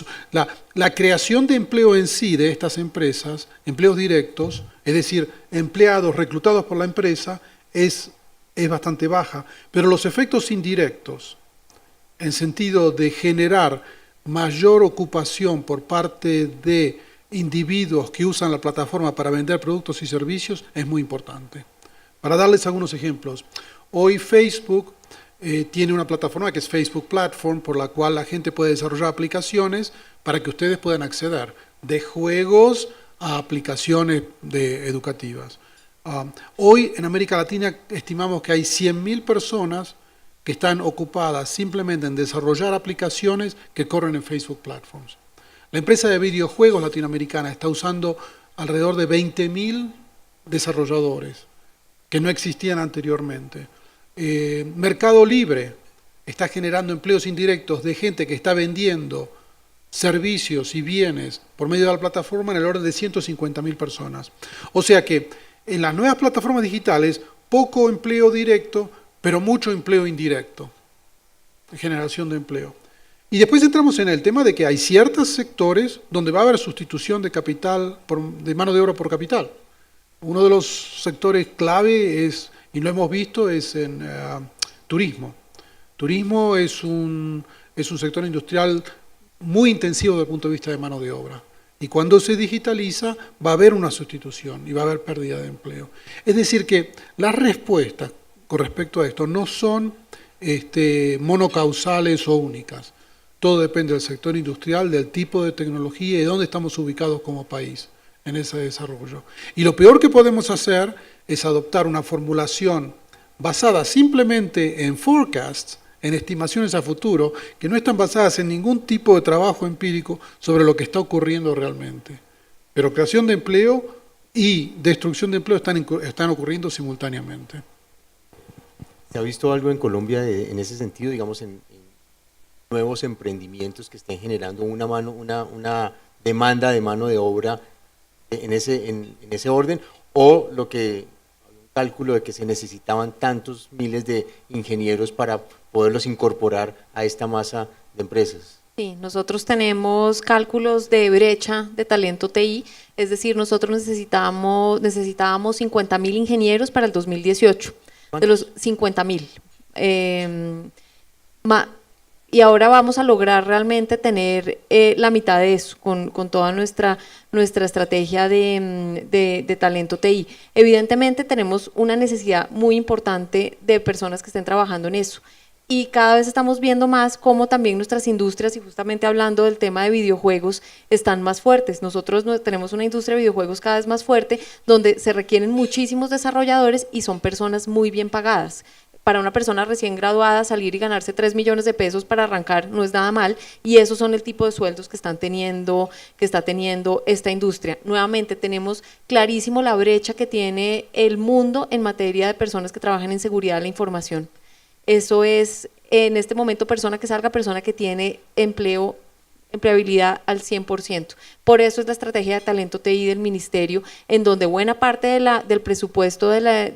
la creación de empleo en sí de estas empresas, empleos directos, es decir, empleados reclutados por la empresa, es bastante baja, pero los efectos indirectos, en sentido de generar mayor ocupación por parte de individuos que usan la plataforma para vender productos y servicios, es muy importante. Para darles algunos ejemplos, hoy Facebook tiene una plataforma que es Facebook Platform, por la cual la gente puede desarrollar aplicaciones para que ustedes puedan acceder, de juegos a aplicaciones educativas. Hoy en América Latina estimamos que hay 100.000 personas que están ocupadas simplemente en desarrollar aplicaciones que corren en Facebook Platforms. La empresa de videojuegos latinoamericana está usando alrededor de 20.000 desarrolladores que no existían anteriormente. Mercado Libre está generando empleos indirectos de gente que está vendiendo servicios y bienes por medio de la plataforma en el orden de 150.000 personas. O sea que en las nuevas plataformas digitales, poco empleo directo, pero mucho empleo indirecto, generación de empleo. Y después entramos en el tema de que hay ciertos sectores donde va a haber sustitución de capital, de mano de obra por capital. Uno de los sectores clave es, y lo hemos visto, es en turismo. Turismo es un sector industrial muy intensivo desde el punto de vista de mano de obra. Y cuando se digitaliza va a haber una sustitución y va a haber pérdida de empleo. Es decir que las respuestas con respecto a esto no son monocausales o únicas. Todo depende del sector industrial, del tipo de tecnología y de dónde estamos ubicados como país en ese desarrollo. Y lo peor que podemos hacer es adoptar una formulación basada simplemente en forecasts, en estimaciones a futuro, que no están basadas en ningún tipo de trabajo empírico sobre lo que está ocurriendo realmente. Pero creación de empleo y destrucción de empleo están ocurriendo simultáneamente. ¿Se ha visto algo en Colombia en ese sentido, digamos, en nuevos emprendimientos que estén generando una demanda de mano de obra en ese orden? ¿O lo que un cálculo de que se necesitaban tantos miles de ingenieros para poderlos incorporar a esta masa de empresas? Sí, nosotros tenemos cálculos de brecha de talento TI, es decir, nosotros necesitábamos 50.000 ingenieros para el 2018, ¿cuántos? De los 50.000. Y ahora vamos a lograr realmente tener la mitad de eso con toda nuestra estrategia de talento TI. Evidentemente tenemos una necesidad muy importante de personas que estén trabajando en eso. Y cada vez estamos viendo más cómo también nuestras industrias, y justamente hablando del tema de videojuegos, están más fuertes. Nosotros tenemos una industria de videojuegos cada vez más fuerte, donde se requieren muchísimos desarrolladores y son personas muy bien pagadas. Para una persona recién graduada, salir y ganarse 3 millones de pesos para arrancar no es nada mal, y esos son el tipo de sueldos que está teniendo esta industria. Nuevamente, tenemos clarísimo la brecha que tiene el mundo en materia de personas que trabajan en seguridad de la información. Eso es, en este momento, persona que tiene empleabilidad al 100%. Por eso es la estrategia de talento TI del ministerio, en donde buena parte del presupuesto de la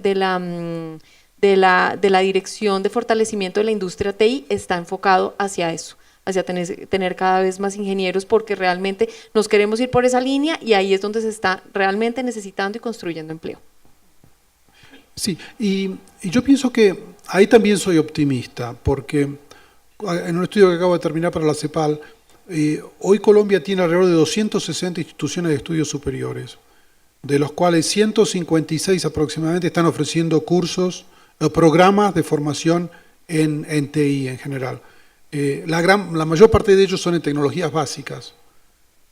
dirección de fortalecimiento de la industria TI está enfocado hacia eso, hacia tener cada vez más ingenieros, porque realmente nos queremos ir por esa línea y ahí es donde se está realmente necesitando y construyendo empleo. Sí, y yo pienso que ahí también soy optimista, porque en un estudio que acabo de terminar para la CEPAL, hoy Colombia tiene alrededor de 260 instituciones de estudios superiores, de los cuales 156 aproximadamente están ofreciendo cursos, programas de formación en TI en general. La mayor parte de ellos son en tecnologías básicas.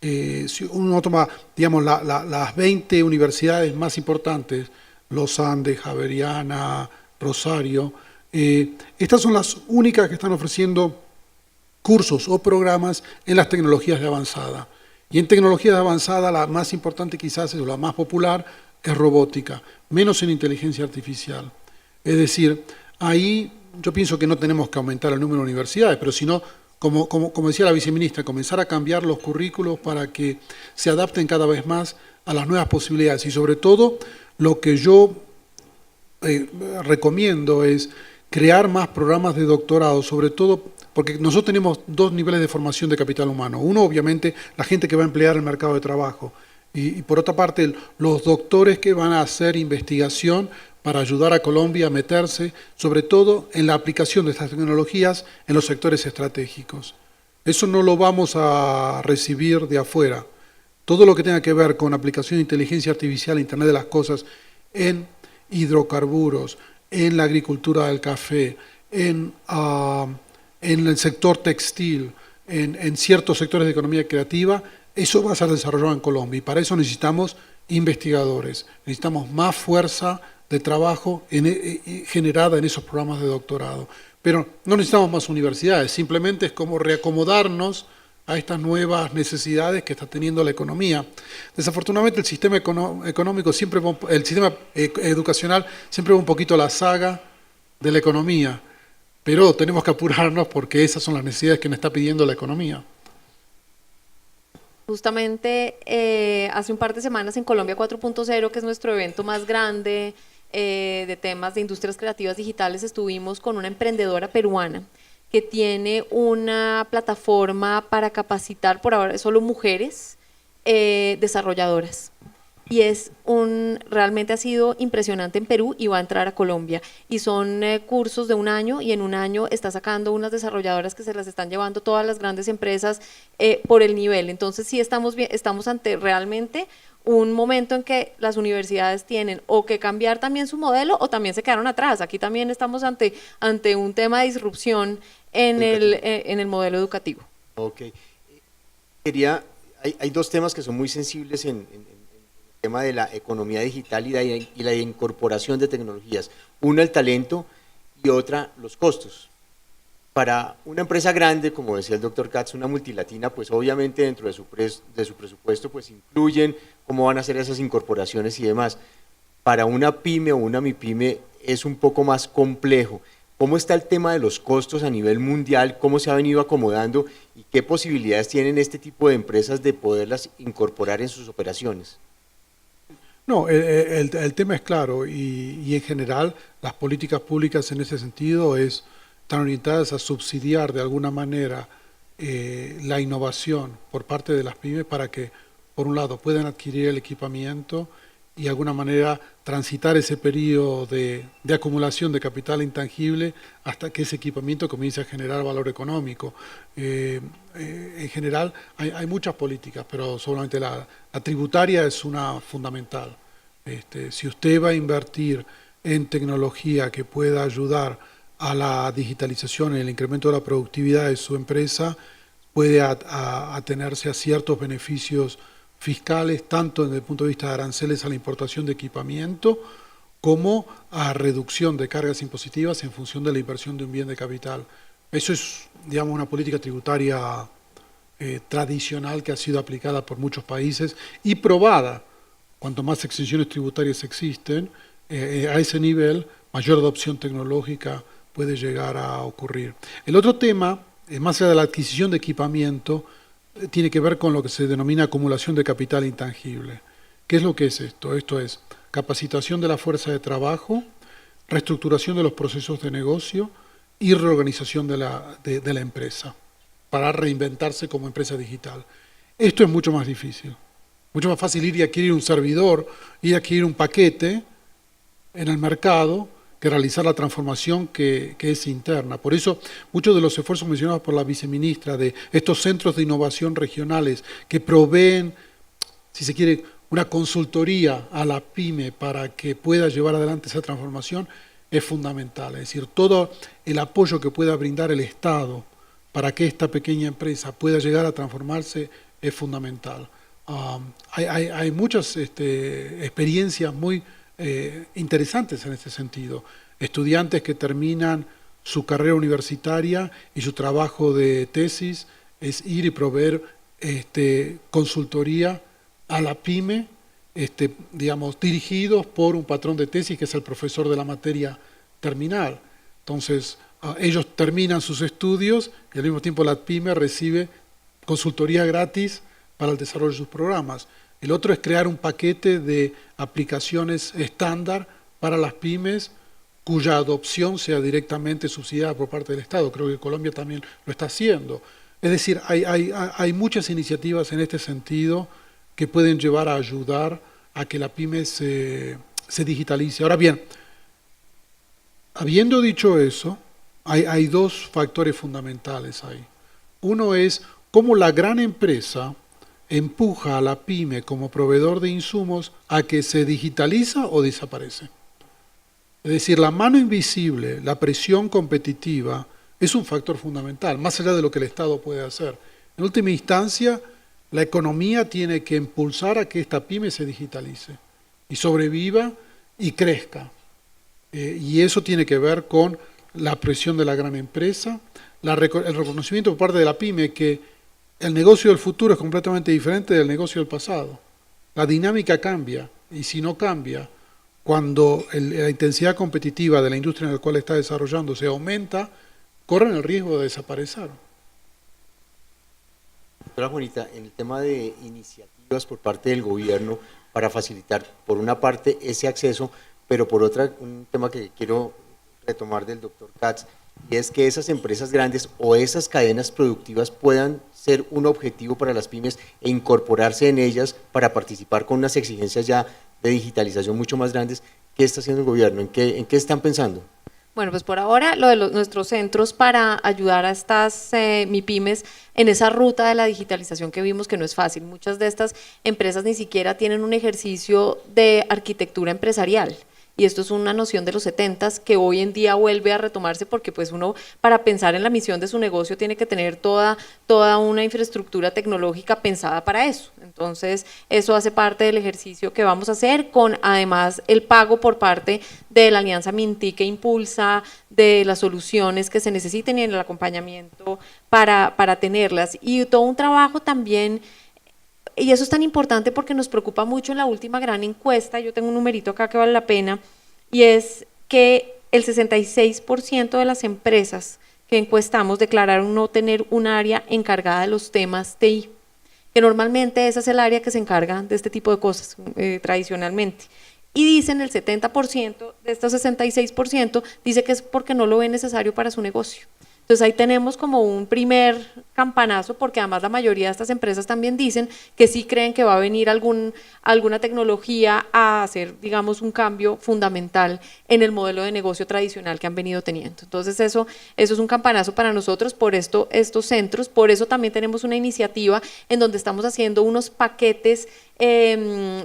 Si uno toma, digamos, las 20 universidades más importantes, Los Andes, Javeriana, Rosario, estas son las únicas que están ofreciendo cursos o programas en las tecnologías de avanzada. Y en tecnologías de avanzada la más importante quizás, o la más popular, es robótica, menos en inteligencia artificial. Es decir, ahí yo pienso que no tenemos que aumentar el número de universidades, pero sino, como decía la viceministra, comenzar a cambiar los currículos para que se adapten cada vez más a las nuevas posibilidades. Y sobre todo, lo que yo recomiendo es crear más programas de doctorado, sobre todo porque nosotros tenemos dos niveles de formación de capital humano. Uno, obviamente, la gente que va a emplear el mercado de trabajo. Y por otra parte, los doctores que van a hacer investigación para ayudar a Colombia a meterse, sobre todo en la aplicación de estas tecnologías en los sectores estratégicos. Eso no lo vamos a recibir de afuera. Todo lo que tenga que ver con aplicación de inteligencia artificial, Internet de las cosas, en hidrocarburos, en la agricultura del café, en el sector textil, en ciertos sectores de economía creativa, eso va a ser desarrollado en Colombia. Y para eso necesitamos investigadores, necesitamos más fuerza de trabajo generada en esos programas de doctorado. Pero no necesitamos más universidades, simplemente es como reacomodarnos a estas nuevas necesidades que está teniendo la economía. Desafortunadamente el sistema económico siempre, el sistema educacional siempre va un poquito a la saga de la economía, pero tenemos que apurarnos porque esas son las necesidades que nos está pidiendo la economía. Justamente hace un par de semanas en Colombia 4.0, que es nuestro evento más grande de temas de industrias creativas digitales, estuvimos con una emprendedora peruana que tiene una plataforma para capacitar, por ahora solo mujeres desarrolladoras. Y realmente ha sido impresionante en Perú y va a entrar a Colombia. Y son cursos de un año, y en un año está sacando unas desarrolladoras que se las están llevando todas las grandes empresas por el nivel. Entonces sí estamos ante realmente un momento en que las universidades tienen o que cambiar también su modelo o también se quedaron atrás. Aquí también estamos ante un tema de disrupción en el modelo educativo. Ok. Hay dos temas que son muy sensibles en el tema de la economía digital y la incorporación de tecnologías. Uno, el talento, y otra, los costos. Para una empresa grande, como decía el doctor Katz, una multilatina, pues obviamente dentro de su presupuesto pues incluyen cómo van a hacer esas incorporaciones y demás. Para una pyme o una mipyme es un poco más complejo. ¿Cómo está el tema de los costos a nivel mundial? ¿Cómo se ha venido acomodando? ¿Y qué posibilidades tienen este tipo de empresas de poderlas incorporar en sus operaciones? No, el tema es claro y en general las políticas públicas en ese sentido están orientadas a subsidiar de alguna manera la innovación por parte de las pymes para que, por un lado, puedan adquirir el equipamiento y de alguna manera transitar ese periodo de acumulación de capital intangible hasta que ese equipamiento comience a generar valor económico. En general hay muchas políticas, pero solamente la tributaria es una fundamental. Si usted va a invertir en tecnología que pueda ayudar a la digitalización y el incremento de la productividad de su empresa, puede atenerse a ciertos beneficios fiscales, tanto desde el punto de vista de aranceles a la importación de equipamiento, como a reducción de cargas impositivas en función de la inversión de un bien de capital. Eso es, digamos, una política tributaria tradicional que ha sido aplicada por muchos países y probada. Cuanto más exenciones tributarias existen, a ese nivel, mayor adopción tecnológica puede llegar a ocurrir. El otro tema, más allá de la adquisición de equipamiento, tiene que ver con lo que se denomina acumulación de capital intangible. ¿Qué es lo que es esto? Esto es capacitación de la fuerza de trabajo, reestructuración de los procesos de negocio y reorganización de la empresa para reinventarse como empresa digital. Esto es mucho más difícil. Mucho más fácil ir y adquirir un servidor, ir a adquirir un paquete en el mercado que realizar la transformación que es interna. Por eso, muchos de los esfuerzos mencionados por la viceministra de estos centros de innovación regionales que proveen, si se quiere, una consultoría a la pyme para que pueda llevar adelante esa transformación es fundamental. Es decir, todo el apoyo que pueda brindar el Estado para que esta pequeña empresa pueda llegar a transformarse es fundamental. Hay muchas experiencias muy interesantes en este sentido. Estudiantes que terminan su carrera universitaria y su trabajo de tesis es ir y proveer consultoría a la pyme, digamos, dirigidos por un patrón de tesis que es el profesor de la materia terminal. Entonces, ellos terminan sus estudios y al mismo tiempo la pyme recibe consultoría gratis para el desarrollo de sus programas. El otro es crear un paquete de aplicaciones estándar para las pymes cuya adopción sea directamente subsidiada por parte del Estado. Creo que Colombia también lo está haciendo. Es decir, hay muchas iniciativas en este sentido que pueden llevar a ayudar a que la pyme se digitalice. Ahora bien, habiendo dicho eso, hay dos factores fundamentales ahí. Uno es cómo la gran empresa empuja a la pyme como proveedor de insumos a que se digitaliza o desaparece. Es decir, la mano invisible, la presión competitiva, es un factor fundamental, más allá de lo que el Estado puede hacer. En última instancia, la economía tiene que impulsar a que esta pyme se digitalice y sobreviva y crezca. Y eso tiene que ver con la presión de la gran empresa, el reconocimiento por parte de la pyme que el negocio del futuro es completamente diferente del negocio del pasado. La dinámica cambia, y si no cambia, cuando la intensidad competitiva de la industria en la cual está desarrollando se aumenta, corren el riesgo de desaparecer. Doctora Juanita, en el tema de iniciativas por parte del gobierno para facilitar, por una parte, ese acceso, pero por otra, un tema que quiero retomar del doctor Katz, y es que esas empresas grandes o esas cadenas productivas puedan ser un objetivo para las pymes e incorporarse en ellas para participar con unas exigencias ya de digitalización mucho más grandes. ¿Qué está haciendo el gobierno? ¿En qué están pensando? Bueno, pues por ahora lo de nuestros centros para ayudar a estas MIPYMES en esa ruta de la digitalización que vimos que no es fácil. Muchas de estas empresas ni siquiera tienen un ejercicio de arquitectura empresarial. Y esto es una noción de los 70s que hoy en día vuelve a retomarse porque pues uno para pensar en la misión de su negocio tiene que tener toda una infraestructura tecnológica pensada para eso. Entonces eso hace parte del ejercicio que vamos a hacer con además el pago por parte de la Alianza Minty que impulsa de las soluciones que se necesiten y en el acompañamiento para tenerlas. Y todo un trabajo también. Y eso es tan importante porque nos preocupa mucho en la última gran encuesta, yo tengo un numerito acá que vale la pena, y es que el 66% de las empresas que encuestamos declararon no tener un área encargada de los temas TI, que normalmente esa es el área que se encarga de este tipo de cosas tradicionalmente. Y dicen el 70% de estos 66% dice que es porque no lo ven necesario para su negocio. Entonces ahí tenemos como un primer campanazo, porque además la mayoría de estas empresas también dicen que sí creen que va a venir alguna tecnología a hacer, digamos, un cambio fundamental en el modelo de negocio tradicional que han venido teniendo. Entonces eso es un campanazo para nosotros, por esto estos centros, por eso también tenemos una iniciativa en donde estamos haciendo unos paquetes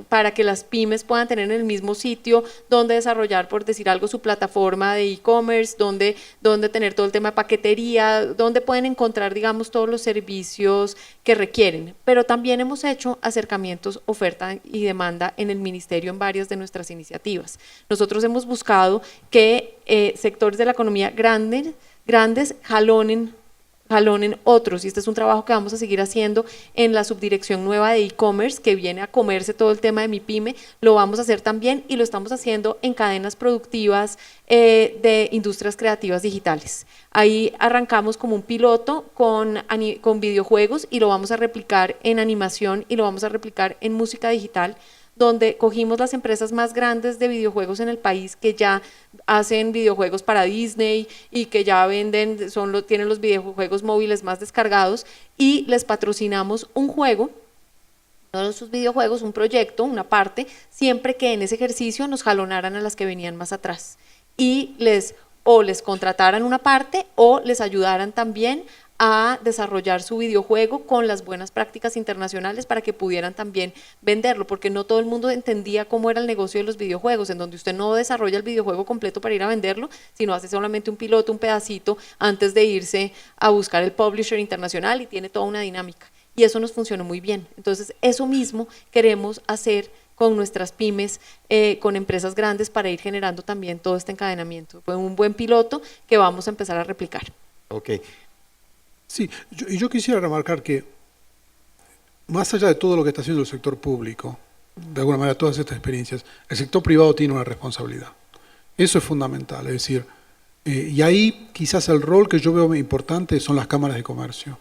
para que las pymes puedan tener en el mismo sitio donde desarrollar, por decir algo, su plataforma de e-commerce, donde tener todo el tema de paquetería, donde pueden encontrar, digamos, todos los servicios que requieren. Pero también hemos hecho acercamientos, oferta y demanda en el ministerio en varias de nuestras iniciativas. Nosotros hemos buscado que sectores de la economía grandes jalonen otros, y este es un trabajo que vamos a seguir haciendo en la subdirección nueva de e-commerce, que viene a comerse todo el tema de Mi Pyme, lo vamos a hacer también, y lo estamos haciendo en cadenas productivas de industrias creativas digitales. Ahí arrancamos como un piloto con videojuegos, y lo vamos a replicar en animación, y lo vamos a replicar en música digital, donde cogimos las empresas más grandes de videojuegos en el país que ya hacen videojuegos para Disney y que ya venden, tienen los videojuegos móviles más descargados, y les patrocinamos un juego, uno de sus videojuegos, un proyecto, una parte, siempre que en ese ejercicio nos jalonaran a las que venían más atrás y les contrataran una parte o les ayudaran también a desarrollar su videojuego con las buenas prácticas internacionales para que pudieran también venderlo, porque no todo el mundo entendía cómo era el negocio de los videojuegos, en donde usted no desarrolla el videojuego completo para ir a venderlo, sino hace solamente un piloto, un pedacito, antes de irse a buscar el publisher internacional, y tiene toda una dinámica. Y eso nos funcionó muy bien. Entonces, eso mismo queremos hacer con nuestras pymes, con empresas grandes, para ir generando también todo este encadenamiento. Fue un buen piloto que vamos a empezar a replicar. Ok. Sí, yo quisiera remarcar que, más allá de todo lo que está haciendo el sector público, de alguna manera todas estas experiencias, el sector privado tiene una responsabilidad. Eso es fundamental, es decir, y ahí quizás el rol que yo veo importante son las cámaras de comercio,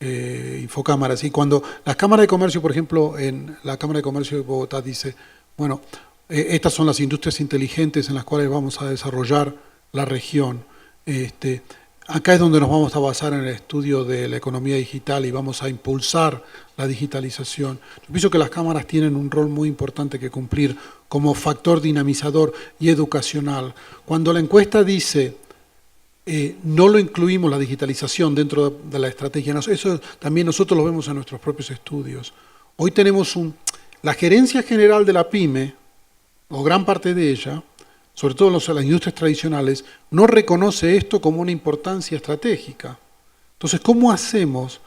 infocámaras. Y cuando las cámaras de comercio, por ejemplo, en la Cámara de Comercio de Bogotá dice, bueno, estas son las industrias inteligentes en las cuales vamos a desarrollar la región, acá es donde nos vamos a basar en el estudio de la economía digital y vamos a impulsar la digitalización. Yo pienso que las cámaras tienen un rol muy importante que cumplir como factor dinamizador y educacional. Cuando la encuesta dice no lo incluimos la digitalización dentro de la estrategia, eso también nosotros lo vemos en nuestros propios estudios. Hoy tenemos la gerencia general de la PYME, o gran parte de ella, sobre todo las industrias tradicionales, no reconoce esto como una importancia estratégica. Entonces, ¿cómo hacemos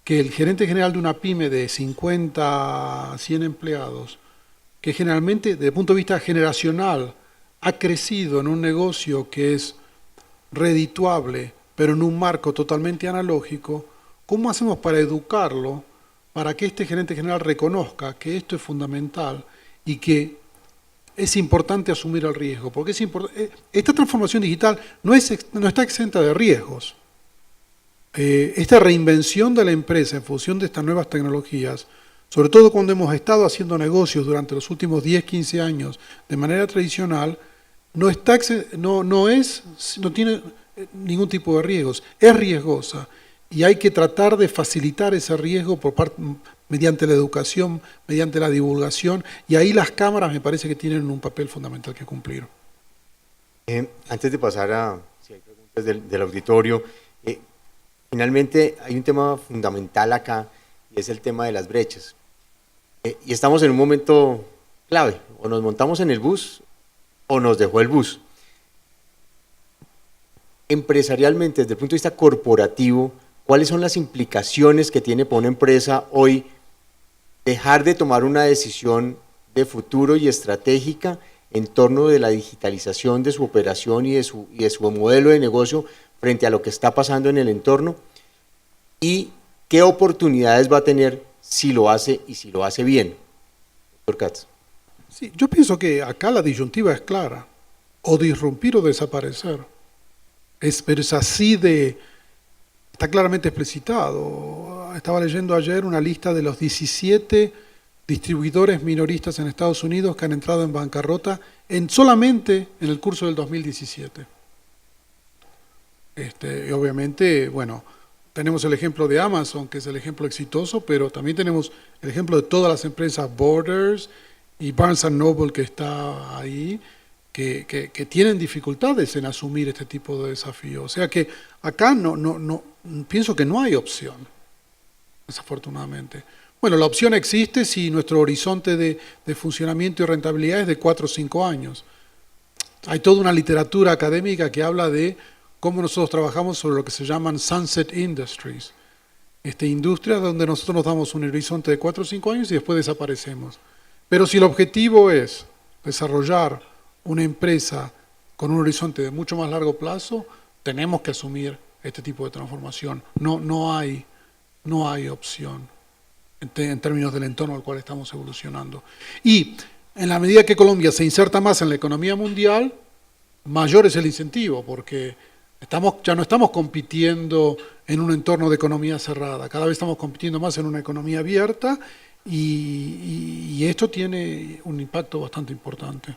que el gerente general de una pyme de 50 a 100 empleados, que generalmente, desde el punto de vista generacional, ha crecido en un negocio que es redituable, pero en un marco totalmente analógico, cómo hacemos para educarlo, para que este gerente general reconozca que esto es fundamental y que es importante asumir el riesgo? Porque esta transformación digital no está exenta de riesgos. Esta reinvención de la empresa en función de estas nuevas tecnologías, sobre todo cuando hemos estado haciendo negocios durante los últimos 10, 15 años de manera tradicional, no tiene ningún tipo de riesgos, es riesgosa, y hay que tratar de facilitar ese riesgo mediante la educación, mediante la divulgación, y ahí las cámaras me parece que tienen un papel fundamental que cumplir. Antes de pasar a si hay preguntas del auditorio, finalmente hay un tema fundamental acá, y es el tema de las brechas. Y estamos en un momento clave, o nos montamos en el bus o nos dejó el bus. Empresarialmente, desde el punto de vista corporativo, ¿cuáles son las implicaciones que tiene para una empresa hoy dejar de tomar una decisión de futuro y estratégica en torno de la digitalización de su operación y de su modelo de negocio frente a lo que está pasando en el entorno? ¿Y qué oportunidades va a tener si lo hace y si lo hace bien? Doctor Katz. Sí, yo pienso que acá la disyuntiva es clara, o disrumpir o desaparecer. Pero es así está claramente explicitado. Estaba leyendo ayer una lista de los 17 distribuidores minoristas en Estados Unidos que han entrado en bancarrota solamente en el curso del 2017. Y obviamente, bueno, tenemos el ejemplo de Amazon, que es el ejemplo exitoso, pero también tenemos el ejemplo de todas las empresas Borders y Barnes Noble que está ahí, que tienen dificultades en asumir este tipo de desafíos. O sea que acá no pienso que no hay opción, desafortunadamente. Bueno, la opción existe si nuestro horizonte de funcionamiento y rentabilidad es de 4 o 5 años. Hay toda una literatura académica que habla de cómo nosotros trabajamos sobre lo que se llaman sunset industries. Industrias donde nosotros nos damos un horizonte de 4 o 5 años y después desaparecemos. Pero si el objetivo es desarrollar una empresa con un horizonte de mucho más largo plazo, tenemos que asumir este tipo de transformación. No hay opción en términos del entorno al cual estamos evolucionando. Y en la medida que Colombia se inserta más en la economía mundial, mayor es el incentivo, porque ya no estamos compitiendo en un entorno de economía cerrada, cada vez estamos compitiendo más en una economía abierta y esto tiene un impacto bastante importante.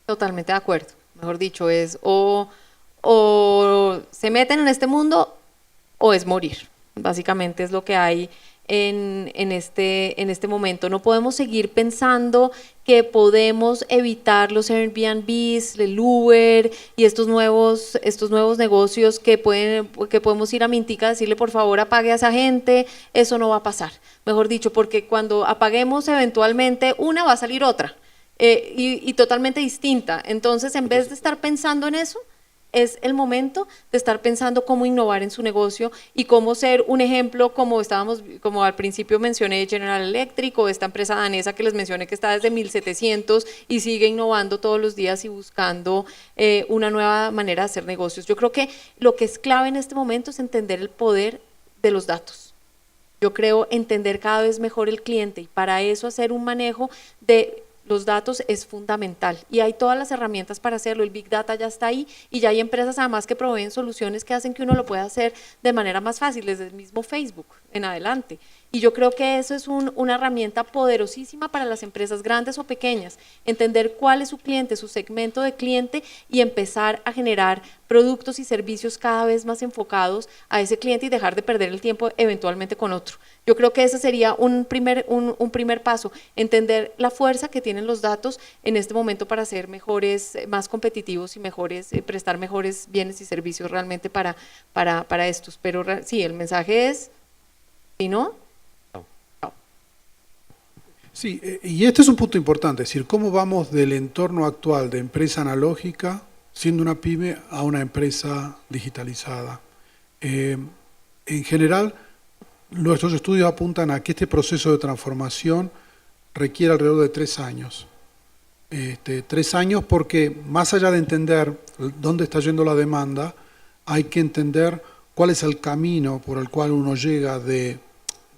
Totalmente de acuerdo. Mejor dicho, es o se meten en este mundo o es morir. Básicamente es lo que hay en este momento. No podemos seguir pensando que podemos evitar los Airbnbs, el Uber y estos nuevos negocios que podemos ir a Mintica a decirle por favor apague a esa gente. Eso no va a pasar. Mejor dicho, porque cuando apaguemos eventualmente una va a salir otra y totalmente distinta. Entonces, en vez de estar pensando en eso, es el momento de estar pensando cómo innovar en su negocio y cómo ser un ejemplo, como al principio mencioné General Electric o esta empresa danesa que les mencioné que está desde 1700 y sigue innovando todos los días y buscando una nueva manera de hacer negocios. Yo creo que lo que es clave en este momento es entender el poder de los datos. Yo creo entender cada vez mejor el cliente y para eso hacer un manejo de los datos es fundamental y hay todas las herramientas para hacerlo. El Big Data ya está ahí y ya hay empresas además que proveen soluciones que hacen que uno lo pueda hacer de manera más fácil, desde el mismo Facebook en adelante. Y yo creo que eso es una herramienta poderosísima para las empresas grandes o pequeñas, entender cuál es su cliente, su segmento de cliente y empezar a generar productos y servicios cada vez más enfocados a ese cliente y dejar de perder el tiempo eventualmente con otro. Yo creo que ese sería un primer paso, entender la fuerza que tienen los datos en este momento para ser mejores, más competitivos y mejores, prestar mejores bienes y servicios realmente para estos. Pero sí, el mensaje es, si no, Sí, y este es un punto importante, es decir, cómo vamos del entorno actual de empresa analógica, siendo una pyme, a una empresa digitalizada. En general, nuestros estudios apuntan a que este proceso de transformación requiere alrededor de 3 años. 3 años porque más allá de entender dónde está yendo la demanda, hay que entender cuál es el camino por el cual uno llega de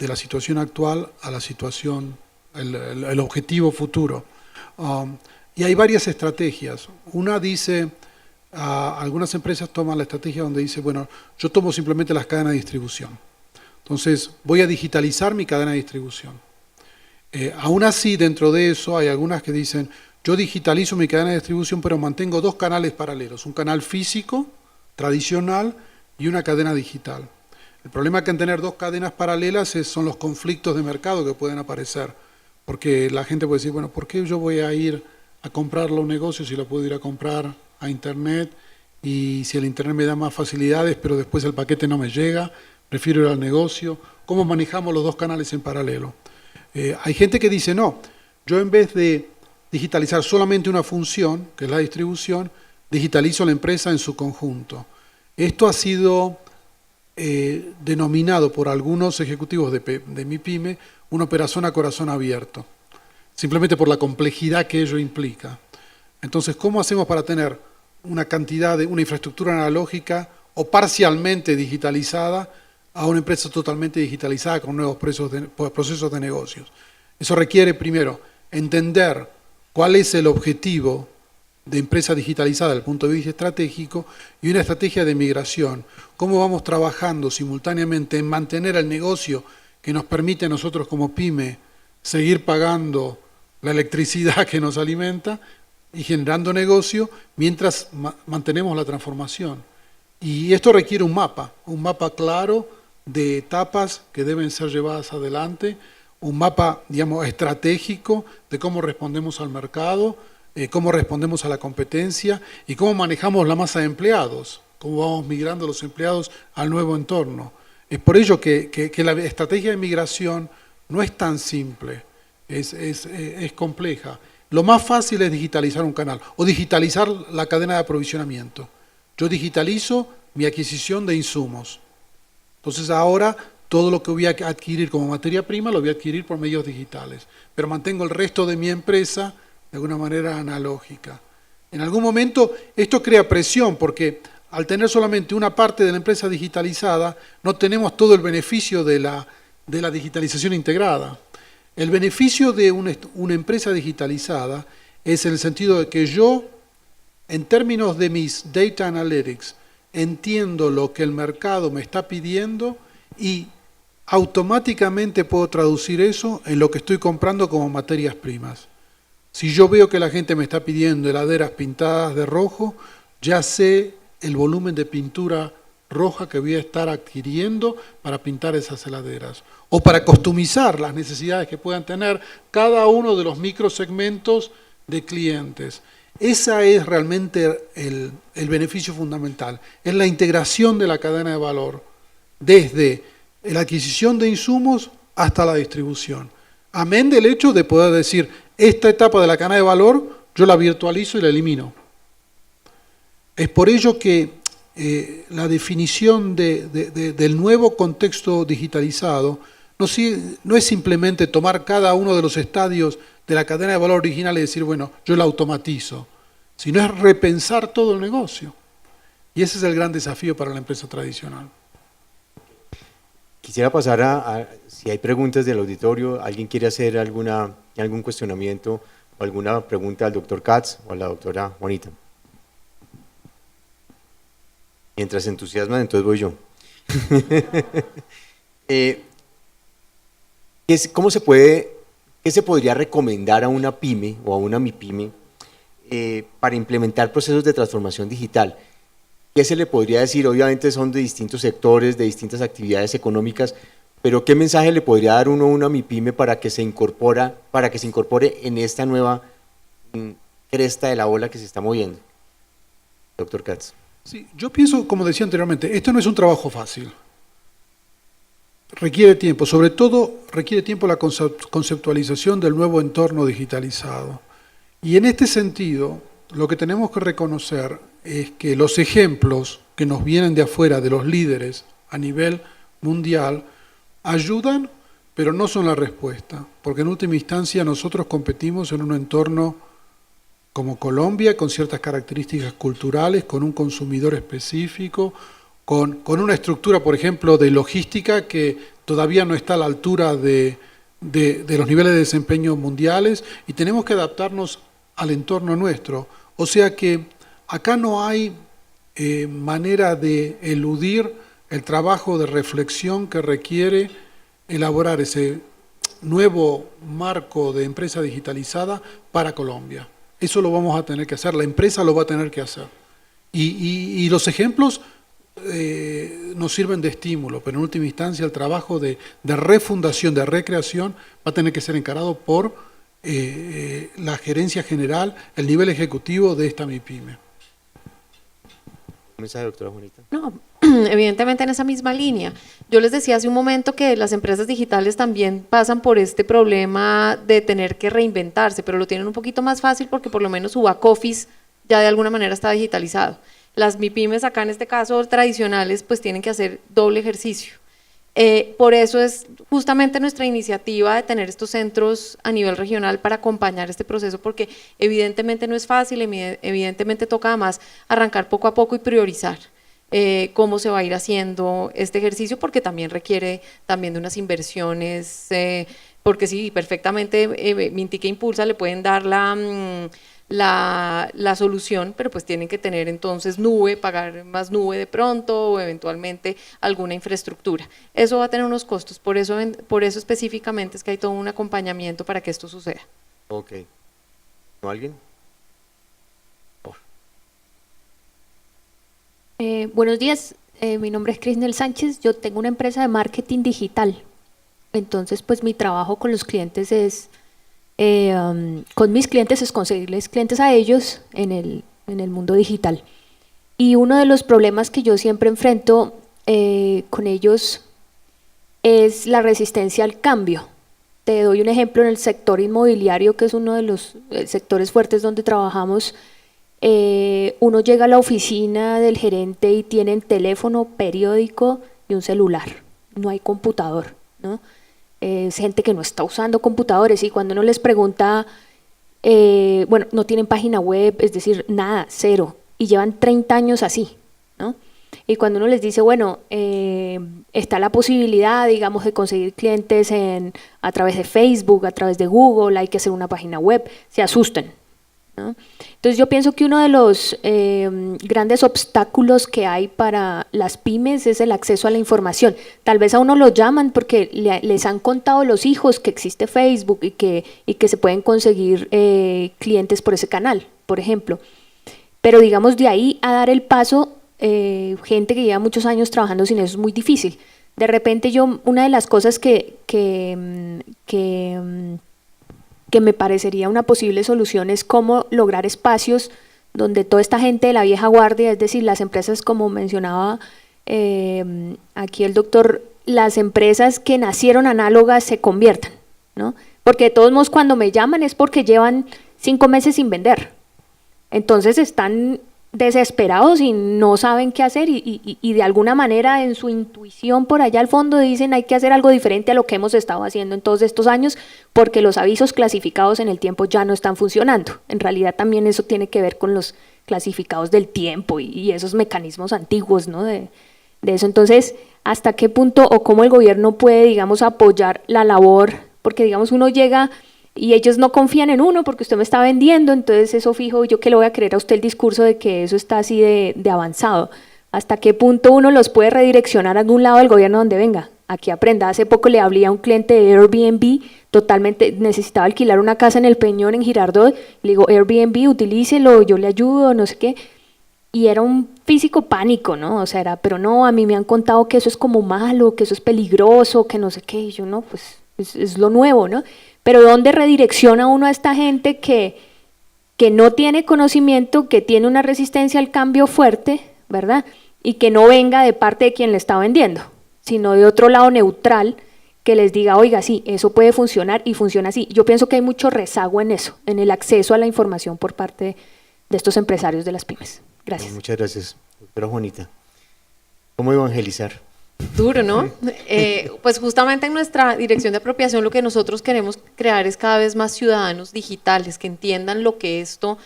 la situación actual a la situación, el objetivo futuro. Y hay varias estrategias. Una dice, algunas empresas toman la estrategia donde dice, bueno, yo tomo simplemente las cadenas de distribución. Entonces, voy a digitalizar mi cadena de distribución. Aún así, dentro de eso, hay algunas que dicen, yo digitalizo mi cadena de distribución, pero mantengo 2 canales paralelos, un canal físico, tradicional, y una cadena digital. El problema que en tener 2 cadenas paralelas son los conflictos de mercado que pueden aparecer. Porque la gente puede decir, bueno, ¿por qué yo voy a ir a comprarlo a un negocio si lo puedo ir a comprar a internet? Y si el internet me da más facilidades, pero después el paquete no me llega, prefiero ir al negocio. ¿Cómo manejamos los 2 canales en paralelo? Hay gente que dice, no, yo en vez de digitalizar solamente una función, que es la distribución, digitalizo la empresa en su conjunto. Esto ha sido denominado por algunos ejecutivos de mi pyme una operación a corazón abierto, simplemente por la complejidad que ello implica. Entonces, ¿cómo hacemos para tener una infraestructura analógica o parcialmente digitalizada a una empresa totalmente digitalizada con nuevos procesos de negocios? Eso requiere, primero, entender cuál es el objetivo de empresa digitalizada desde el punto de vista estratégico y una estrategia de migración. Cómo vamos trabajando simultáneamente en mantener el negocio que nos permite a nosotros como pyme seguir pagando la electricidad que nos alimenta y generando negocio mientras mantenemos la transformación. Y esto requiere un mapa claro de etapas que deben ser llevadas adelante, un mapa, digamos, estratégico de cómo respondemos al mercado, cómo respondemos a la competencia y cómo manejamos la masa de empleados, cómo vamos migrando los empleados al nuevo entorno. Es por ello que la estrategia de migración no es tan simple, es compleja. Lo más fácil es digitalizar un canal o digitalizar la cadena de aprovisionamiento. Yo digitalizo mi adquisición de insumos. Entonces ahora todo lo que voy a adquirir como materia prima lo voy a adquirir por medios digitales, pero mantengo el resto de mi empresa de alguna manera analógica. En algún momento esto crea presión porque al tener solamente una parte de la empresa digitalizada no tenemos todo el beneficio de la digitalización integrada. El beneficio de una empresa digitalizada es en el sentido de que yo, en términos de mis data analytics, entiendo lo que el mercado me está pidiendo y automáticamente puedo traducir eso en lo que estoy comprando como materias primas. Si yo veo que la gente me está pidiendo heladeras pintadas de rojo, ya sé el volumen de pintura roja que voy a estar adquiriendo para pintar esas heladeras. O para customizar las necesidades que puedan tener cada uno de los microsegmentos de clientes. Ese es realmente el beneficio fundamental, es la integración de la cadena de valor, desde la adquisición de insumos hasta la distribución. Amén del hecho de poder decir, esta etapa de la cadena de valor yo la virtualizo y la elimino. Es por ello que la definición del nuevo contexto digitalizado no es simplemente tomar cada uno de los estadios de la cadena de valor original y decir, bueno, yo la automatizo, sino es repensar todo el negocio. Y ese es el gran desafío para la empresa tradicional. Quisiera pasar a si hay preguntas del auditorio, alguien quiere hacer algún cuestionamiento o alguna pregunta al doctor Katz o a la doctora Juanita. Mientras se entusiasman, entonces voy yo. ¿Qué se podría recomendar a una pyme o a una MIPYME para implementar procesos de transformación digital? ¿Qué se le podría decir? Obviamente son de distintos sectores, de distintas actividades económicas, pero ¿qué mensaje le podría dar uno a una MIPYME para que se incorpore en esta nueva cresta de la ola que se está moviendo? Doctor Katz. Sí, yo pienso, como decía anteriormente, esto no es un trabajo fácil. Requiere tiempo, sobre todo requiere tiempo la conceptualización del nuevo entorno digitalizado. Y en este sentido, lo que tenemos que reconocer es que los ejemplos que nos vienen de afuera, de los líderes a nivel mundial, ayudan, pero no son la respuesta. Porque en última instancia nosotros competimos en un entorno como Colombia, con ciertas características culturales, con un consumidor específico, con una estructura, por ejemplo, de logística que todavía no está a la altura de los niveles de desempeño mundiales y tenemos que adaptarnos al entorno nuestro. O sea que acá no hay manera de eludir el trabajo de reflexión que requiere elaborar ese nuevo marco de empresa digitalizada para Colombia. Eso lo vamos a tener que hacer, la empresa lo va a tener que hacer. Y los ejemplos nos sirven de estímulo, pero en última instancia el trabajo de refundación, de recreación, va a tener que ser encarado por la gerencia general, el nivel ejecutivo de esta MIPYME. ¿Un mensaje, doctora Juanita? No, evidentemente en esa misma línea. Yo les decía hace un momento que las empresas digitales también pasan por este problema de tener que reinventarse, pero lo tienen un poquito más fácil porque por lo menos su back office ya de alguna manera está digitalizado. Las MIPYMES acá en este caso tradicionales pues tienen que hacer doble ejercicio. Por eso es justamente nuestra iniciativa de tener estos centros a nivel regional para acompañar este proceso, porque evidentemente no es fácil, evidentemente toca además arrancar poco a poco y priorizar cómo se va a ir haciendo este ejercicio, porque también requiere también de unas inversiones, porque sí, perfectamente Mintic e Impulsa le pueden dar la solución, pero pues tienen que tener entonces nube, pagar más nube de pronto o eventualmente alguna infraestructura. Eso va a tener unos costos, por eso específicamente es que hay todo un acompañamiento para que esto suceda. Ok. ¿No alguien? Buenos días, mi nombre es Crisnel Sánchez, yo tengo una empresa de marketing digital, entonces pues mi trabajo con los clientes es, con mis clientes es conseguirles clientes a ellos en el mundo digital. Y uno de los problemas que yo siempre enfrento con ellos es la resistencia al cambio. Te doy un ejemplo en el sector inmobiliario, que es uno de los sectores fuertes donde trabajamos. Uno llega a la oficina del gerente y tienen teléfono, periódico y un celular. No hay computador, ¿no? Es gente que no está usando computadores y cuando uno les pregunta, bueno, no tienen página web, es decir, nada, cero. Y llevan 30 años así, ¿no? Y cuando uno les dice, bueno, está la posibilidad, digamos, de conseguir clientes a través de Facebook, a través de Google, hay que hacer una página web, se asustan, ¿no? Entonces yo pienso que uno de los grandes obstáculos que hay para las pymes es el acceso a la información. Tal vez a uno lo llaman porque les han contado los hijos que existe Facebook y que se pueden conseguir clientes por ese canal, por ejemplo. Pero digamos de ahí a dar el paso, gente que lleva muchos años trabajando sin eso es muy difícil. De repente una de las cosas que me parecería una posible solución es cómo lograr espacios donde toda esta gente de la vieja guardia, es decir, las empresas como mencionaba aquí el doctor, las empresas que nacieron análogas se conviertan, ¿no? Porque de todos modos cuando me llaman es porque llevan 5 meses sin vender. Entonces están desesperados y no saben qué hacer y de alguna manera en su intuición por allá al fondo dicen hay que hacer algo diferente a lo que hemos estado haciendo en todos estos años porque los avisos clasificados en el tiempo ya no están funcionando. En realidad también eso tiene que ver con los clasificados del tiempo y esos mecanismos antiguos, ¿no? de eso. Entonces, ¿hasta qué punto o cómo el gobierno puede, digamos, apoyar la labor? Porque, digamos, uno llega y ellos no confían en uno porque usted me está vendiendo, entonces eso fijo, yo que le voy a creer a usted el discurso de que eso está así de avanzado. ¿Hasta qué punto uno los puede redireccionar a algún lado del gobierno donde venga? Aquí aprenda. Hace poco le hablé a un cliente de Airbnb, totalmente necesitaba alquilar una casa en El Peñón, en Girardot, le digo Airbnb, utilícelo, yo le ayudo, no sé qué. Y era un físico pánico, ¿no? O sea, era, pero no, a mí me han contado que eso es como malo, que eso es peligroso, que no sé qué, y yo no, pues es lo nuevo, ¿no? Pero ¿dónde redirecciona uno a esta gente que no tiene conocimiento, que tiene una resistencia al cambio fuerte, ¿verdad? Y que no venga de parte de quien le está vendiendo, sino de otro lado neutral que les diga, oiga, sí, eso puede funcionar y funciona así. Yo pienso que hay mucho rezago en eso, en el acceso a la información por parte de estos empresarios de las pymes. Gracias. Muchas gracias, doctora Juanita. ¿Cómo evangelizar? Duro, ¿no? Pues justamente en nuestra dirección de apropiación lo que nosotros queremos crear es cada vez más ciudadanos digitales que entiendan lo que esto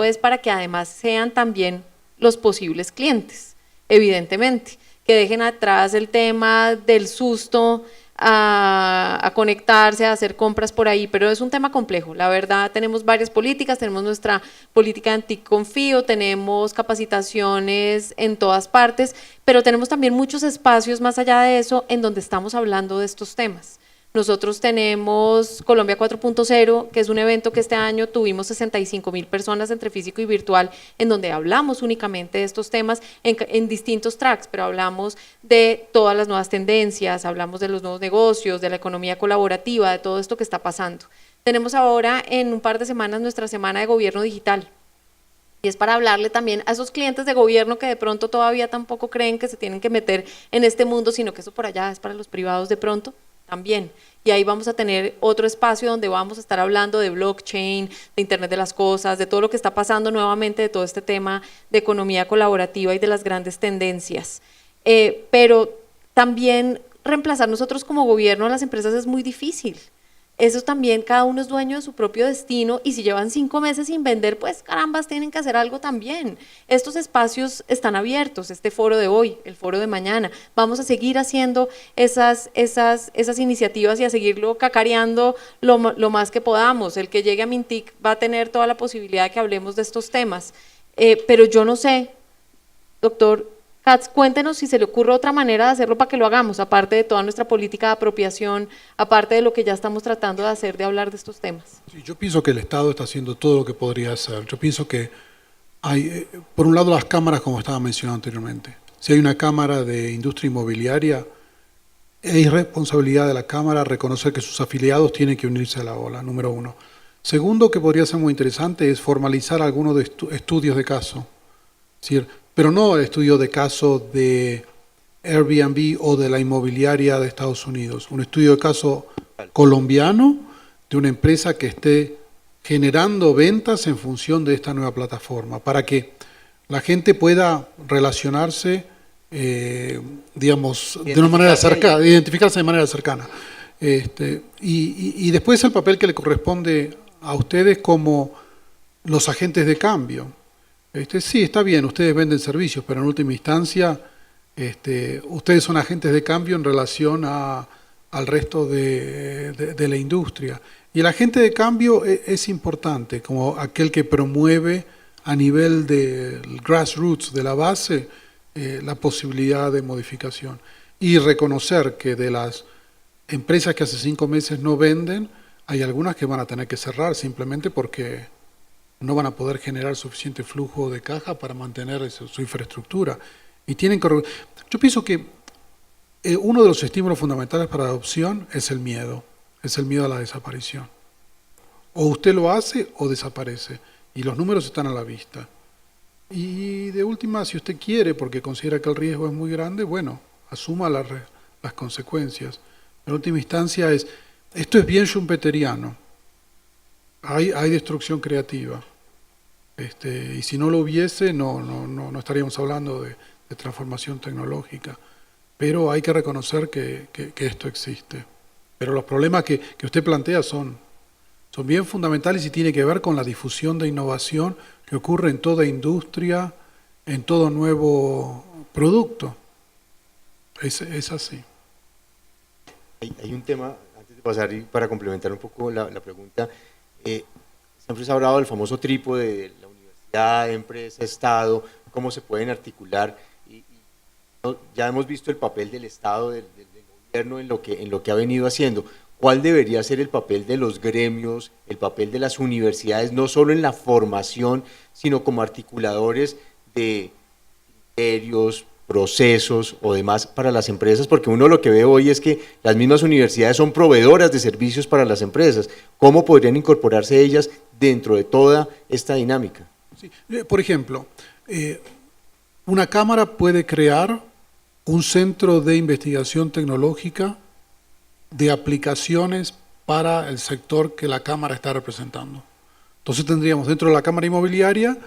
es para que además sean también los posibles clientes, evidentemente, que dejen atrás el tema del susto a conectarse, a hacer compras por ahí, pero es un tema complejo, la verdad. Tenemos varias políticas, tenemos nuestra política anticonfío, tenemos capacitaciones en todas partes, pero tenemos también muchos espacios más allá de eso en donde estamos hablando de estos temas. Nosotros tenemos Colombia 4.0, que es un evento que este año tuvimos 65,000 personas entre físico y virtual, en donde hablamos únicamente de estos temas en distintos tracks, pero hablamos de todas las nuevas tendencias, hablamos de los nuevos negocios, de la economía colaborativa, de todo esto que está pasando. Tenemos ahora en un par de semanas nuestra semana de gobierno digital, y es para hablarle también a esos clientes de gobierno que de pronto todavía tampoco creen que se tienen que meter en este mundo, sino que eso por allá es para los privados de pronto también. Y ahí vamos a tener otro espacio donde vamos a estar hablando de blockchain, de Internet de las Cosas, de todo lo que está pasando nuevamente, de todo este tema de economía colaborativa y de las grandes tendencias. Pero también reemplazar nosotros como gobierno a las empresas es muy difícil. Eso también, cada uno es dueño de su propio destino y si llevan 5 meses sin vender, pues carambas, tienen que hacer algo también. Estos espacios están abiertos, este foro de hoy, el foro de mañana. Vamos a seguir haciendo esas iniciativas y a seguirlo cacareando lo más que podamos. El que llegue a Mintic va a tener toda la posibilidad de que hablemos de estos temas. Pero yo no sé, doctor Katz, cuéntenos si se le ocurre otra manera de hacerlo para que lo hagamos, aparte de toda nuestra política de apropiación, aparte de lo que ya estamos tratando de hacer, de hablar de estos temas. Sí, yo pienso que el Estado está haciendo todo lo que podría hacer. Yo pienso que Hay, por un lado, las cámaras, como estaba mencionando anteriormente. Si hay una cámara de industria inmobiliaria, es responsabilidad de la cámara reconocer que sus afiliados tienen que unirse a la ola, número uno. Segundo, que podría ser muy interesante, es formalizar algunos de estudios de caso. Es decir, pero no el estudio de caso de Airbnb o de la inmobiliaria de Estados Unidos. Un estudio de caso colombiano de una empresa que esté generando ventas en función de esta nueva plataforma, para que la gente pueda relacionarse, digamos, de una manera cercana, identificarse de manera cercana. Y después el papel que le corresponde a ustedes como los agentes de cambio. Sí, está bien, ustedes venden servicios, pero en última instancia ustedes son agentes de cambio en relación al resto de la industria. Y el agente de cambio es importante, como aquel que promueve a nivel del grassroots, de la base, la posibilidad de modificación. Y reconocer que de las empresas que hace 5 meses no venden, hay algunas que van a tener que cerrar simplemente porque no van a poder generar suficiente flujo de caja para mantener su infraestructura. Y tienen que... Yo pienso que uno de los estímulos fundamentales para la adopción es el miedo a la desaparición. O usted lo hace o desaparece, y los números están a la vista. Y de última, si usted quiere, porque considera que el riesgo es muy grande, bueno, asuma las consecuencias. En última instancia esto es bien schumpeteriano. Hay destrucción creativa. Y si no lo hubiese, no estaríamos hablando de transformación tecnológica. Pero hay que reconocer que esto existe. Pero los problemas que usted plantea son bien fundamentales y tiene que ver con la difusión de innovación que ocurre en toda industria, en todo nuevo producto. Es así. Hay un tema, antes de pasar y para complementar un poco la pregunta, siempre se ha hablado del famoso trípode de la universidad, empresa, Estado, cómo se pueden articular, y ya hemos visto el papel del Estado, del gobierno en lo que ha venido haciendo. ¿Cuál debería ser el papel de los gremios, el papel de las universidades, no solo en la formación, sino como articuladores de criterios, procesos o demás para las empresas? Porque uno lo que ve hoy es que las mismas universidades son proveedoras de servicios para las empresas. ¿Cómo podrían incorporarse ellas dentro de toda esta dinámica? Sí. Por ejemplo, una cámara puede crear un centro de investigación tecnológica de aplicaciones para el sector que la cámara está representando. Entonces tendríamos dentro de la cámara inmobiliaria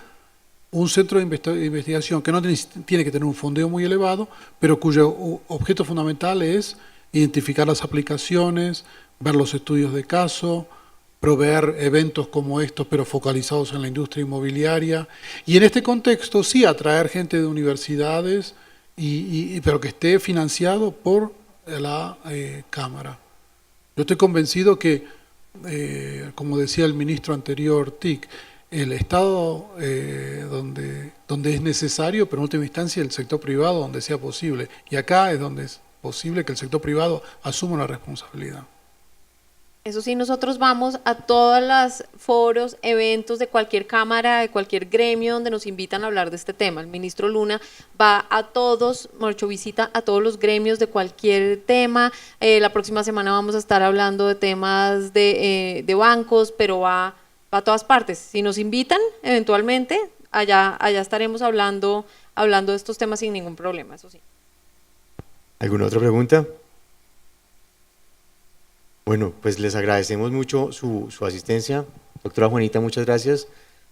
un centro de investigación que no tiene que tener un fondeo muy elevado, pero cuyo objeto fundamental es identificar las aplicaciones, ver los estudios de caso, proveer eventos como estos, pero focalizados en la industria inmobiliaria. Y en este contexto sí atraer gente de universidades, pero que esté financiado por la Cámara. Yo estoy convencido que, como decía el ministro anterior, TIC, el Estado donde es necesario, pero en última instancia el sector privado donde sea posible. Y acá es donde es posible que el sector privado asuma una responsabilidad. Eso sí, nosotros vamos a todos los foros, eventos de cualquier cámara, de cualquier gremio donde nos invitan a hablar de este tema. El ministro Luna va a todos, Morcho visita a todos los gremios de cualquier tema. La próxima semana vamos a estar hablando de temas de bancos, pero va a todas partes. Si nos invitan, eventualmente, allá estaremos hablando de estos temas sin ningún problema, eso sí. ¿Alguna otra pregunta? Bueno, pues les agradecemos mucho su asistencia. Doctora Juanita, muchas gracias.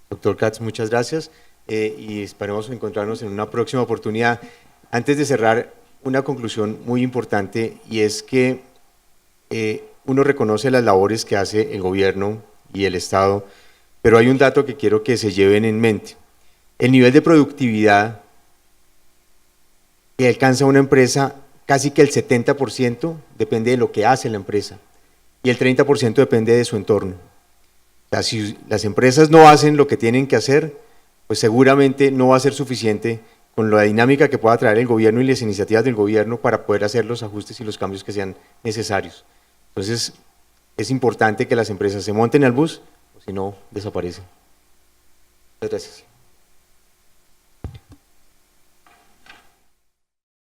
Doctor Katz, muchas gracias. Y esperemos encontrarnos en una próxima oportunidad. Antes de cerrar, una conclusión muy importante, y es que uno reconoce las labores que hace el gobierno y el Estado, pero hay un dato que quiero que se lleven en mente. El nivel de productividad que alcanza una empresa, casi que el 70% depende de lo que hace la empresa, y el 30% depende de su entorno. O sea, si las empresas no hacen lo que tienen que hacer, pues seguramente no va a ser suficiente con la dinámica que pueda traer el gobierno y las iniciativas del gobierno para poder hacer los ajustes y los cambios que sean necesarios. Entonces, es importante que las empresas se monten al bus, o si no, desaparecen. Muchas gracias.